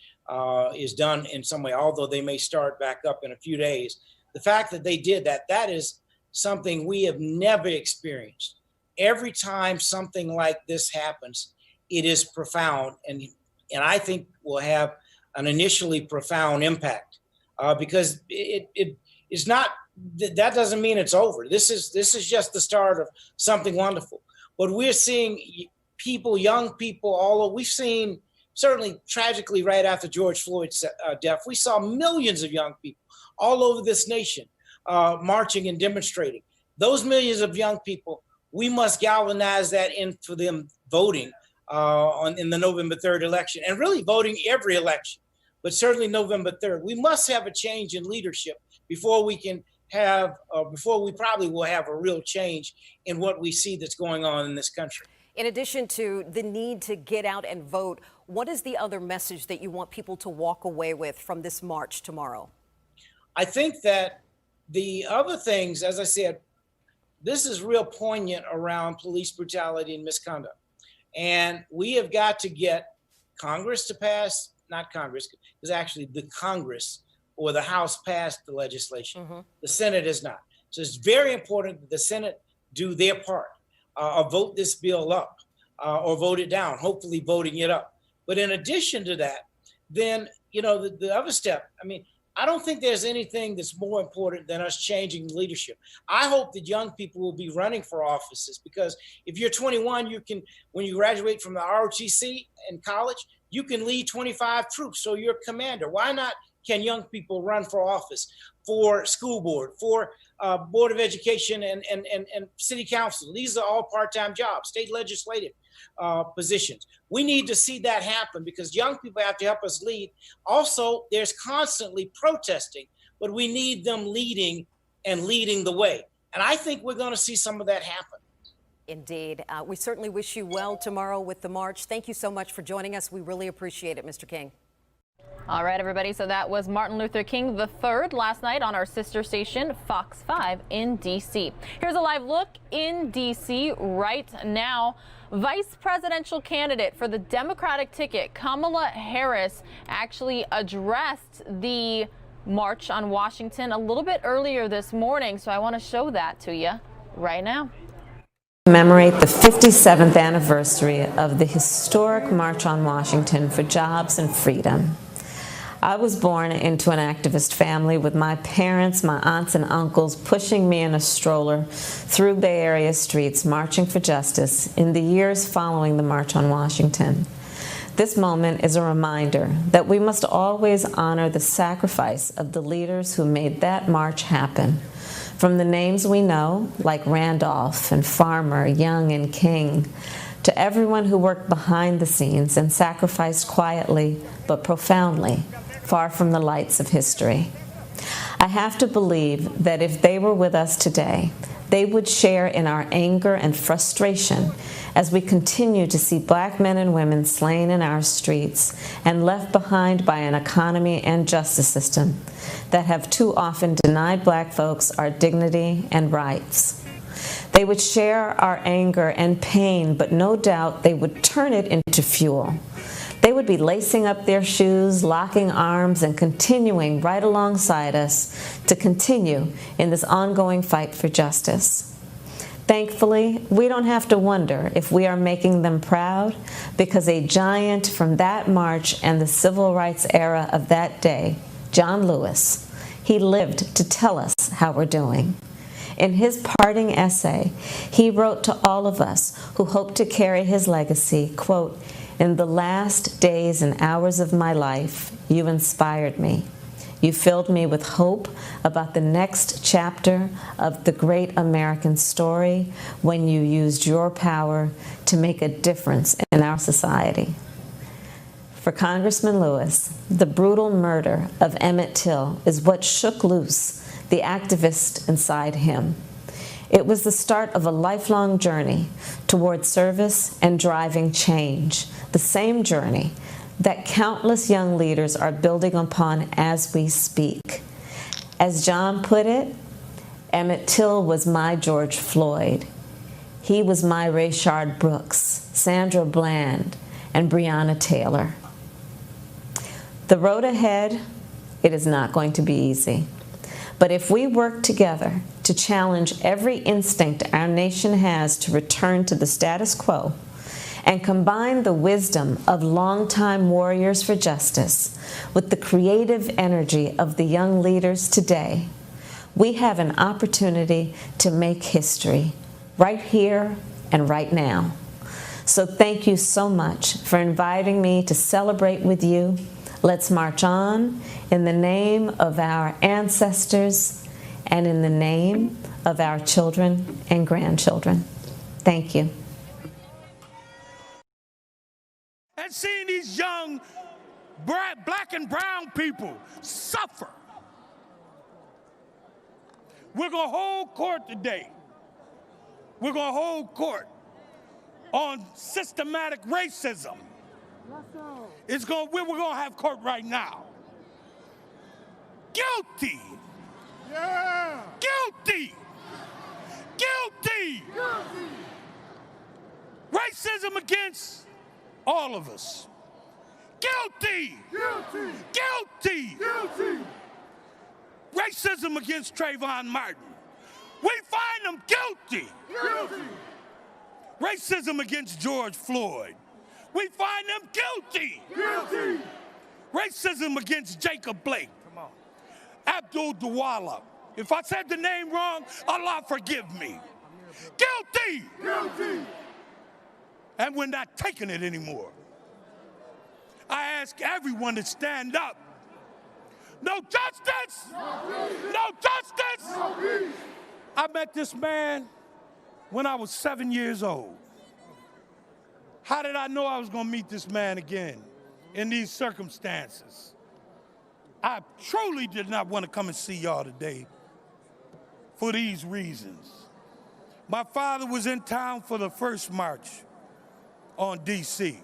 Speaker 2: is done in some way, although they may start back up in a few days. The fact that they did that is something we have never experienced. Every time something like this happens, it is profound, and I think will have an initially profound impact because it's not. That doesn't mean it's over. This is just the start of something wonderful. But we're seeing people, young people, all over. We've seen. Certainly, tragically, right after George Floyd's death, we saw millions of young people all over this nation marching and demonstrating. Those millions of young people, we must galvanize that in for them voting in the November 3rd election, and really voting every election, but certainly November 3rd. We must have a change in leadership before we can have, before we probably will have a real change in what we see that's going on in this country.
Speaker 22: In addition to the need to get out and vote, what is the other message that you want people to walk away with from this march tomorrow?
Speaker 2: I think that the other things, as I said, this is real poignant around police brutality and misconduct. And we have got to get Congress to pass, not Congress, because actually the Congress or the House passed the legislation. The Senate is not. So it's very important that the Senate do their part. Or vote this bill up or vote it down, hopefully voting it up. But in addition to that, then, the other step, I don't think there's anything that's more important than us changing leadership. I hope that young people will be running for offices, because if you're 21, when you graduate from the ROTC in college, you can lead 25 troops. So you're a commander. Why not can young people run for office, for school board, for Board of Education and City Council? These are all part-time jobs, state legislative positions. We need to see that happen, because young people have to help us lead. Also, there's constantly protesting, but we need them leading and leading the way. And I think we're going to see some of that happen.
Speaker 22: Indeed. We certainly wish you well tomorrow with the march. Thank you so much for joining us. We really appreciate it, Mr. King.
Speaker 15: All right, everybody. So that was Martin Luther King III last night on our sister station, Fox 5 in D.C. Here's a live look in D.C. right now. Vice presidential candidate for the Democratic ticket, Kamala Harris, actually addressed the March on Washington a little bit earlier this morning. So I want to show that to you right now.
Speaker 11: Commemorate the 57th anniversary of the historic March on Washington for Jobs and Freedom. I was born into an activist family with my parents, my aunts and uncles pushing me in a stroller through Bay Area streets marching for justice in the years following the March on Washington. This moment is a reminder that we must always honor the sacrifice of the leaders who made that march happen. From the names we know, like Randolph and Farmer, Young and King, to everyone who worked behind the scenes and sacrificed quietly but profoundly, far from the lights of history. I have to believe that if they were with us today, they would share in our anger and frustration as we continue to see Black men and women slain in our streets and left behind by an economy and justice system that have too often denied Black folks our dignity and rights. They would share our anger and pain, but no doubt they would turn it into fuel. They would be lacing up their shoes, locking arms, and continuing right alongside us to continue in this ongoing fight for justice. Thankfully, we don't have to wonder if we are making them proud, because a giant from that march and the civil rights era of that day, John Lewis, he lived to tell us how we're doing. In his parting essay, he wrote to all of us who hope to carry his legacy, quote, "In the last days and hours of my life, you inspired me. You filled me with hope about the next chapter of the great American story when you used your power to make a difference in our society." For Congressman Lewis, the brutal murder of Emmett Till is what shook loose the activist inside him. It was the start of a lifelong journey toward service and driving change, the same journey that countless young leaders are building upon as we speak. As John put it, Emmett Till was my George Floyd. He was my Rayshard Brooks, Sandra Bland, and Breonna Taylor. The road ahead, it is not going to be easy. But if we work together to challenge every instinct our nation has to return to the status quo, and combine the wisdom of longtime warriors for justice with the creative energy of the young leaders today, we have an opportunity to make history right here and right now. So thank you so much for inviting me to celebrate with you. Let's march on in the name of our ancestors and in the name of our children and grandchildren. Thank you.
Speaker 17: And seeing these young Black and brown people suffer. We're going to hold court today. We're going to hold court on systematic racism. We're going to have court right now. Guilty. Yeah. Guilty. Guilty. Guilty. Racism against all of us. Guilty. Guilty. Guilty. Guilty. Racism against Trayvon Martin. We find them guilty. Guilty. Racism against George Floyd. We find them guilty. Guilty. Racism against Jacob Blake. Come on. Abdul Dawala. If I said the name wrong, Allah forgive me. Guilty. Guilty. And we're not taking it anymore. I ask everyone to stand up. No justice! No justice! No. I met this man when I was 7 years old. How did I know I was going to meet this man again in these circumstances? I truly did not want to come and see y'all today for these reasons. My father was in town for the first march on D.C.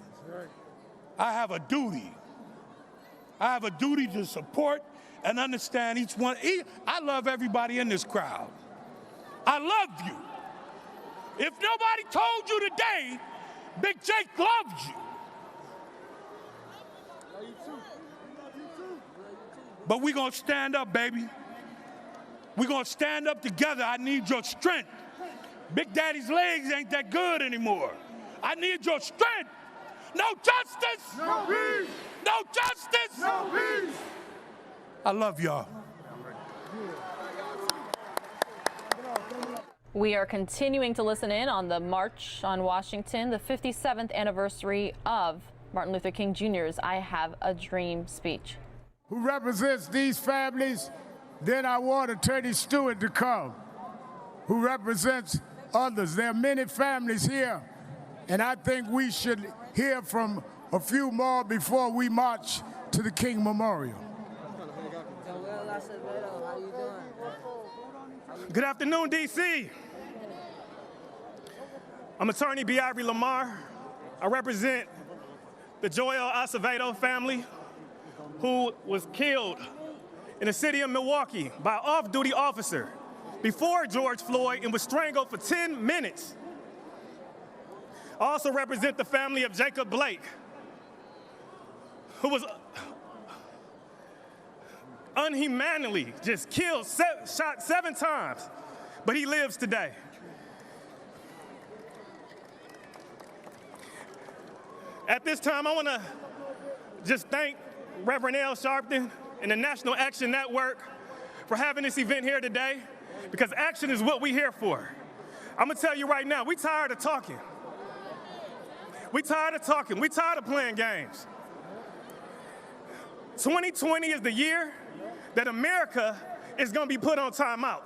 Speaker 17: I have a duty. I have a duty to support and understand each one. I love everybody in this crowd. I love you. If nobody told you today, Big Jake loves you. But we're going to stand up, baby. We're going to stand up together. I need your strength. Big Daddy's legs ain't that good anymore. I need your strength. No justice. No peace.
Speaker 4: No justice. No peace. I love y'all.
Speaker 15: We are continuing to listen in on the March on Washington, the 57th anniversary of Martin Luther King Jr.'s I Have a Dream speech.
Speaker 17: Who represents these families. Then I want Attorney Stewart to come, who represents others. There are many families here, and I think we should hear from a few more before we march to the King Memorial.
Speaker 4: Good afternoon, D.C. I'm attorney B. Ivory Lamar. I represent the Joel Acevedo family who was killed in the city of Milwaukee by an off-duty officer before George Floyd and was strangled for 10 minutes. I also represent the family of Jacob Blake, who was unhumanly just killed, shot 7 times, but he lives today. At this time, I want to just thank Reverend Al Sharpton and the National Action Network for having this event here today, because action is what we're here for. I'm going to tell you right now, we're tired of talking. We're tired of talking. We're tired of playing games. 2020 is the year that America is going to be put on timeout.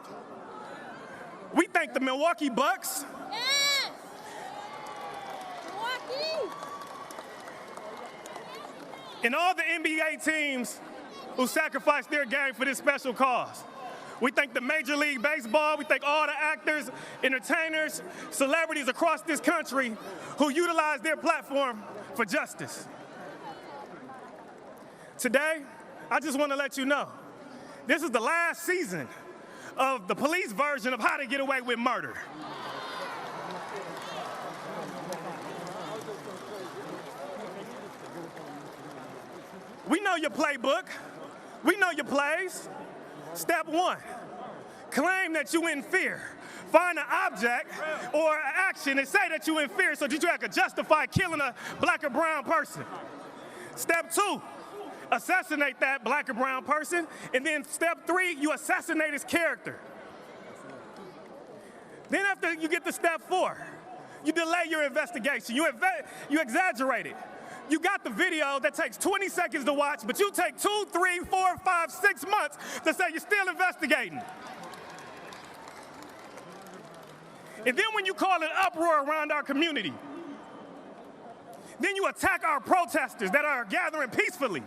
Speaker 4: We thank the Milwaukee Bucks.
Speaker 14: Yes! Milwaukee!
Speaker 4: And all the NBA teams who sacrificed their game for this special cause. We thank the Major League Baseball. We thank all the actors, entertainers, celebrities across this country who utilize their platform for justice. Today, I just want to let you know, this is the last season of the police version of How to Get Away with Murder. We know your playbook. We know your plays. Step 1, claim that you in fear. Find an object or an action and say that you in fear so that you can justify killing a black or brown person. Step 2, assassinate that black or brown person. And then step 3, you assassinate his character. Then after you get to step 4, you delay your investigation. You exaggerate it. You got the video that takes 20 seconds to watch, but you take 2, 3, 4, 5, 6 months to say you're still investigating. And then when you call an uproar around our community, then you attack our protesters that are gathering peacefully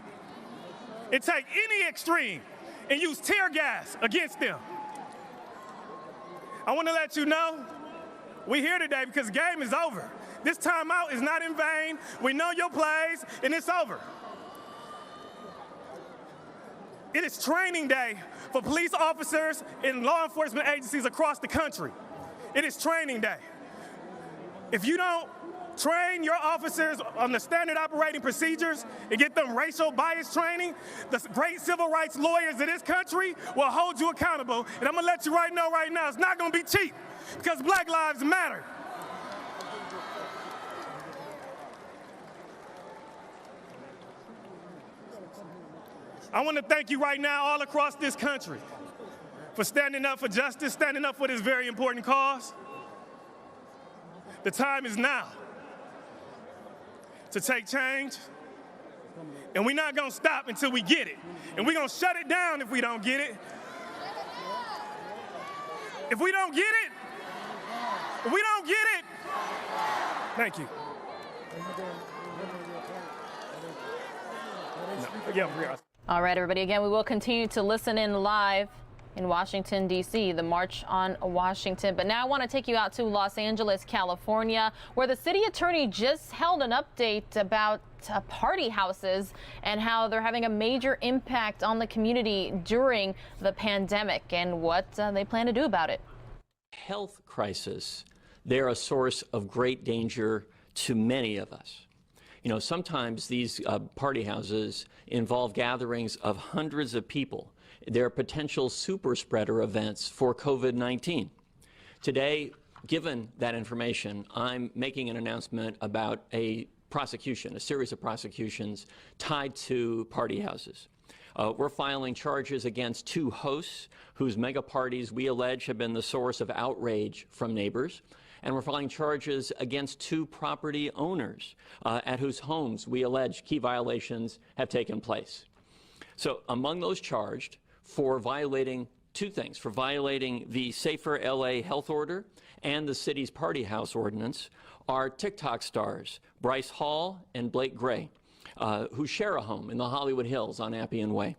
Speaker 4: and take any extreme and use tear gas against them. I want to let you know, we're here today because the game is over. This timeout is not in vain. We know your plays, and it's over. It is training day for police officers and law enforcement agencies across the country. It is training day. If you don't train your officers on the standard operating procedures and get them racial bias training, the great civil rights lawyers of this country will hold you accountable. And I'm gonna let you right now, it's not gonna be cheap, because Black lives matter. I want to thank you right now all across this country for standing up for justice, standing up for this very important cause. The time is now to take change, and we're not going to stop until we get it. And we're going to shut it down if we don't get it. If we don't get it, thank you.
Speaker 15: All right, everybody. Again, we will continue to listen in live in Washington, D.C., the March on Washington. But now I want to take you out to Los Angeles, California, where the city attorney just held an update about party houses and how they're having a major impact on the community during the pandemic and what they plan to do about it.
Speaker 3: Health crisis, they're a source of great danger to many of us. You know, sometimes these party houses involve gatherings of hundreds of people. They're potential super spreader events for COVID-19. Today, given that information, I'm making an announcement about a prosecution, a series of prosecutions tied to party houses. We're filing charges against 2 hosts whose mega parties we allege have been the source of outrage from neighbors. And we're filing charges against 2 property owners at whose homes we allege key violations have taken place. So among those charged for violating 2 things, for violating the Safer LA Health Order and the city's party house ordinance, are TikTok stars Bryce Hall and Blake Gray, who share a home in the Hollywood Hills on Appian Way.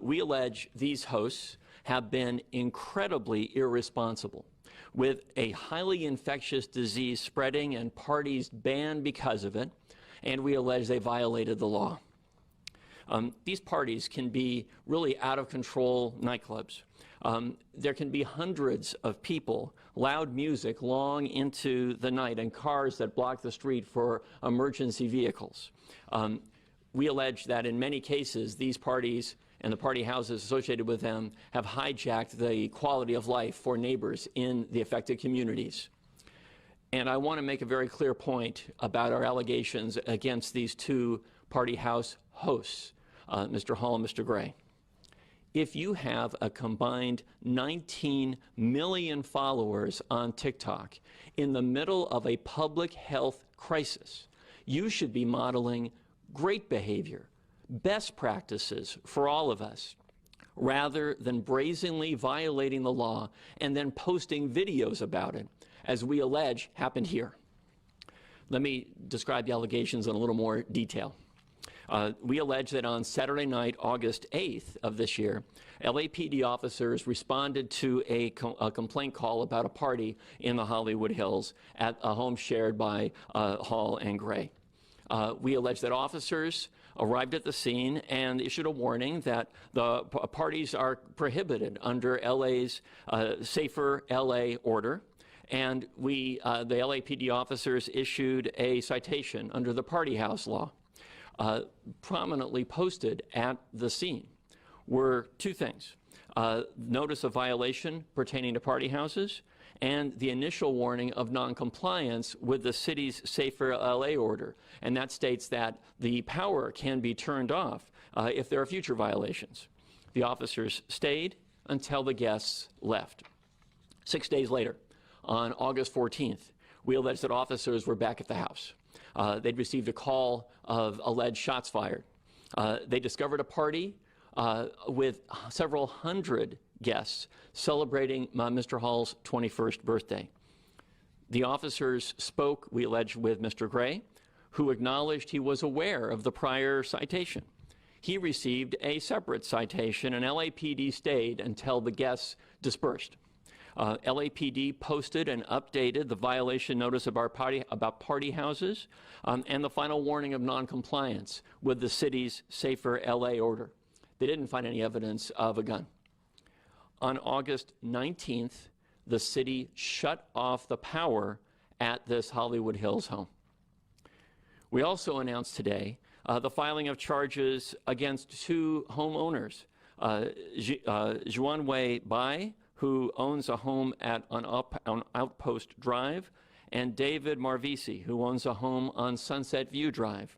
Speaker 3: We allege these hosts have been incredibly irresponsible, with a highly infectious disease spreading and parties banned because of it, and we allege they violated the law. These parties can be really out-of-control nightclubs. There can be hundreds of people, loud music long into the night, and cars that block the street for emergency vehicles. We allege that in many cases, these parties and the party houses associated with them have hijacked the quality of life for neighbors in the affected communities. And I want to make a very clear point about our allegations against these 2 party house hosts, Mr. Hall and Mr. Gray. If you have a combined 19 million followers on TikTok in the middle of a public health crisis, you should be modeling great behavior, best practices for all of us, rather than brazenly violating the law and then posting videos about it, as we allege happened here. Let me describe the allegations in a little more detail. We allege that on Saturday night, August 8th of this year, LAPD officers responded to a complaint call about a party in the Hollywood Hills at a home shared by Hall and Gray. We allege that officers arrived at the scene and issued a warning that the parties are prohibited under LA's Safer LA order. And the LAPD officers issued a citation under the party house law. Prominently posted at the scene were 2 things: notice of violation pertaining to party houses and the initial warning of noncompliance with the city's Safer LA order. And that states that the power can be turned off if there are future violations. The officers stayed until the guests left. 6 days later, on August 14th, we allege that officers were back at the house. They'd received a call of alleged shots fired. They discovered a party with several hundred guests celebrating Mr. Hall's 21st birthday. The officers spoke, we allege, with Mr. Gray, who acknowledged he was aware of the prior citation. He received a separate citation, and LAPD stayed until the guests dispersed. LAPD posted and updated the violation notice about party houses and the final warning of noncompliance with the city's Safer LA order. They didn't find any evidence of a gun. On August 19th, the city shut off the power at this Hollywood Hills home. We also announced today the filing of charges against 2 homeowners, Juan Wei Bai, who owns a home on Outpost Drive, and David Marvisi, who owns a home on Sunset View Drive.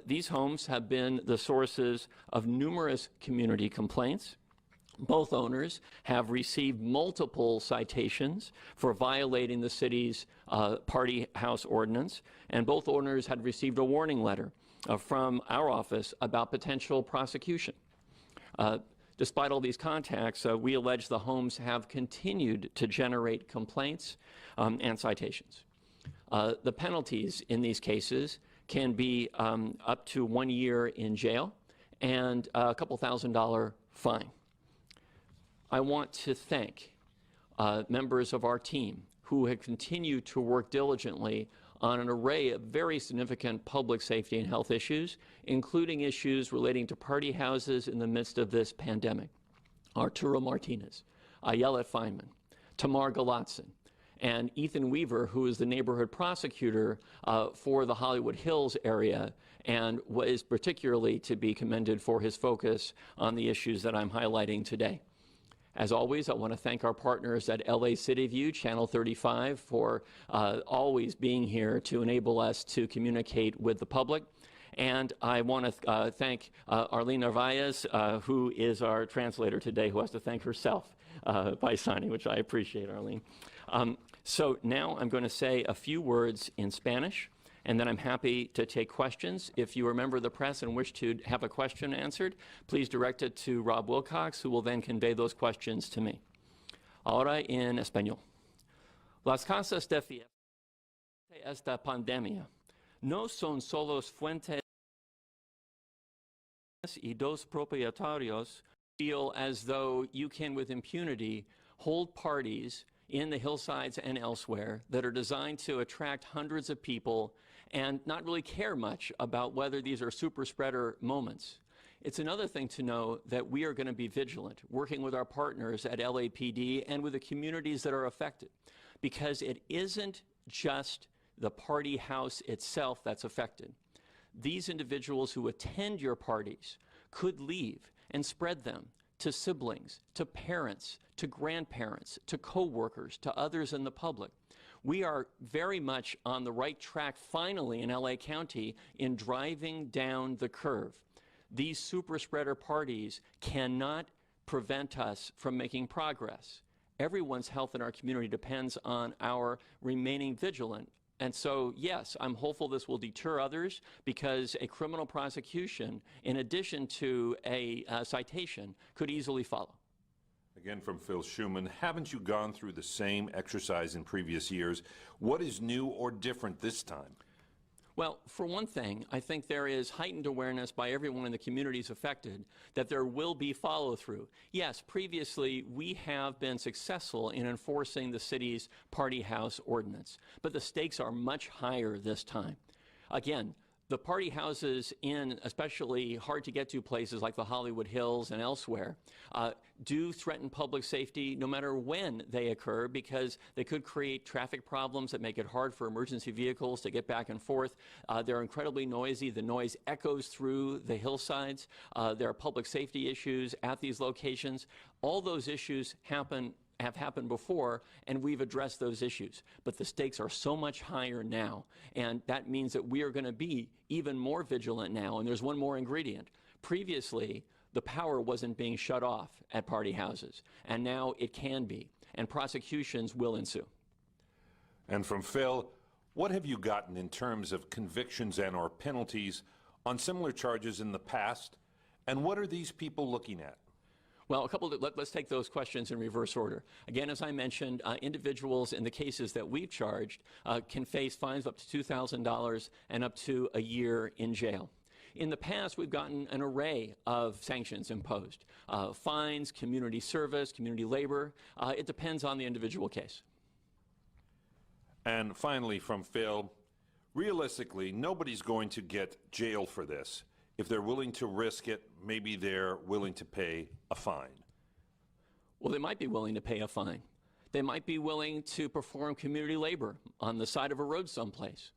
Speaker 3: These homes have been the sources of numerous community complaints. Both owners have received multiple citations for violating the city's party house ordinance, and both owners had received a warning letter from our office about potential prosecution. Despite all these contacts, we allege the homes have continued to generate complaints and citations. The penalties in these cases can be up to 1 year in jail and a couple $1,000 fine. I want to thank members of our team who have continued to work diligently on an array of very significant public safety and health issues, including issues relating to party houses in the midst of this pandemic. Arturo Martinez, Ayelet Feynman, Tamar Galatzin, and Ethan Weaver, who is the neighborhood prosecutor for the Hollywood Hills area and is particularly to be commended for his focus on the issues that I'm highlighting today. As always, I want to thank our partners at LA City View, Channel 35, for always being here to enable us to communicate with the public. And I want to thank Arlene Narvaez, who is our translator today, who has to thank herself by signing, which I appreciate, Arlene. So now I'm going to say a few words in Spanish, and then I'm happy to take questions. If you are a member of the press and wish to have a question answered, please direct it to Rob Wilcox, who will then convey those questions to me. Ahora en español. Las casas de fiesta de esta pandemia no son solo fuentes y dos propietarios feel as though you can, with impunity, hold parties in the hillsides and elsewhere that are designed to attract hundreds of people and not really care much about whether these are super spreader moments. It's another thing to know that we are going to be vigilant, working with our partners at LAPD and with the communities that are affected, because it isn't just the party house itself that's affected. These individuals who attend your parties could leave and spread them to siblings, to parents, to grandparents, to co-workers, to others in the public. We are very much on the right track, finally, in LA County in driving down the curve. These super spreader parties cannot prevent us from making progress. Everyone's health in our community depends on our remaining vigilant. And so, yes, I'm hopeful this will deter others, because a criminal prosecution, in addition to a citation, could easily follow.
Speaker 5: Again, from Phil Schumann, haven't you gone through the same exercise in previous years? What is new or different this time?
Speaker 3: Well, for one thing, I think there is heightened awareness by everyone in the communities affected that there will be follow-through. Yes, previously we have been successful in enforcing the city's party house ordinance, but the stakes are much higher this time. Again, the party houses in especially hard-to-get-to places like the Hollywood Hills and elsewhere do threaten public safety no matter when they occur, because they could create traffic problems that make it hard for emergency vehicles to get back and forth. They're incredibly noisy. The noise echoes through the hillsides. There are public safety issues at these locations. All those issues have happened before, and we've addressed those issues. But the stakes are so much higher now, and that means that we are going to be even more vigilant now. And there's one more ingredient. Previously, the power wasn't being shut off at party houses, and now it can be, and prosecutions will ensue.
Speaker 5: And from Phil, what have you gotten in terms of convictions and or penalties on similar charges in the past, and what are these people looking at?
Speaker 3: Well, let's take those questions in reverse order. Again, as I mentioned, individuals in the cases that we've charged can face fines up to $2,000 and up to a year in jail. In the past, we've gotten an array of sanctions imposed. Fines, community service, community labor. It depends on the individual case.
Speaker 5: And finally, from Phil, realistically, nobody's going to get jailed for this. If they're willing to risk it, maybe they're willing to pay a fine.
Speaker 3: Well, they might be willing to pay a fine. They might be willing to perform community labor on the side of a road someplace.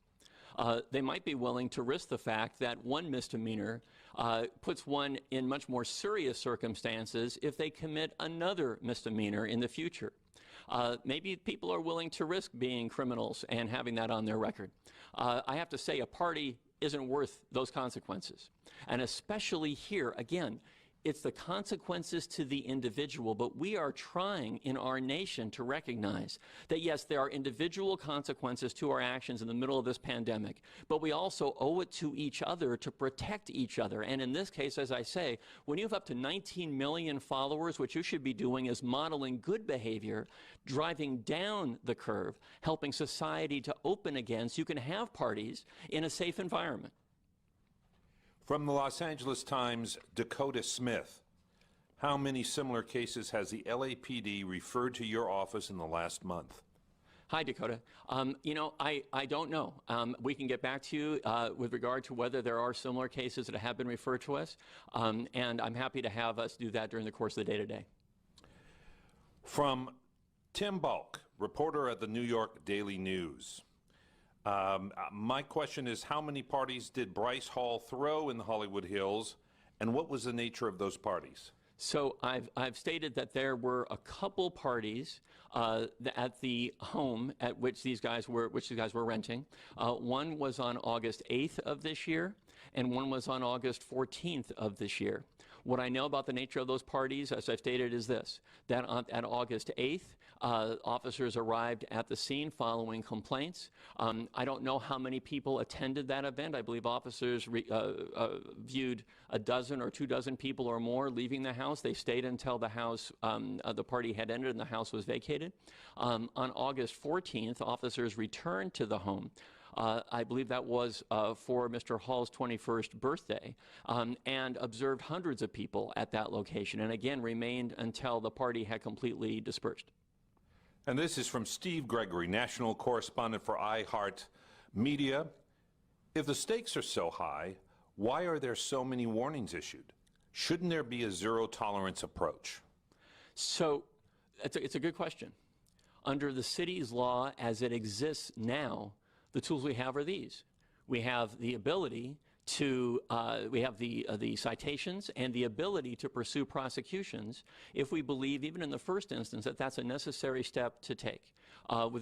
Speaker 3: They might be willing to risk the fact that one misdemeanor puts one in much more serious circumstances if they commit another misdemeanor in the future. Maybe people are willing to risk being criminals and having that on their record. I have to say, a party isn't worth those consequences. And especially here, again, it's the consequences to the individual, but we are trying in our nation to recognize that, yes, there are individual consequences to our actions in the middle of this pandemic, but we also owe it to each other to protect each other. And in this case, as I say, when you have up to 19 million followers, what you should be doing is modeling good behavior, driving down the curve, helping society to open again so you can have parties in a safe environment.
Speaker 5: From the Los Angeles Times, Dakota Smith, how many similar cases has the LAPD referred to your office in the last month?
Speaker 3: Hi, Dakota. You know, I don't know. We can get back to you with regard to whether there are similar cases that have been referred to us, and I'm happy to have us do that during the course of the day today.
Speaker 5: From Tim Bulk, reporter at the New York Daily News. My question is, how many parties did Bryce Hall throw in the Hollywood Hills, and what was the nature of those parties?
Speaker 3: So I've stated that there were a couple parties at the home at which these guys were renting. One was on August 8th of this year, and one was on August 14th of this year. What I know about the nature of those parties, as I've stated, is this: that at August 8th, officers arrived at the scene following complaints. I don't know how many people attended that event. I believe officers viewed a dozen or 24 people or more leaving the house. They stayed until the house, the party had ended and the house was vacated. On August 14th, officers returned to the home. I believe that was for Mr. Hall's 21st birthday, and observed hundreds of people at that location, and again remained until the party had completely dispersed.
Speaker 5: And this is from Steve Gregory, national correspondent for iHeart Media. If the stakes are so high, why are there so many warnings issued? Shouldn't there be a zero-tolerance approach?
Speaker 3: So it's a good question. Under the city's law as it exists now, the tools we have are these. We have the ability to, we have the citations and the ability to pursue prosecutions if we believe, even in the first instance, that that's a necessary step to take. With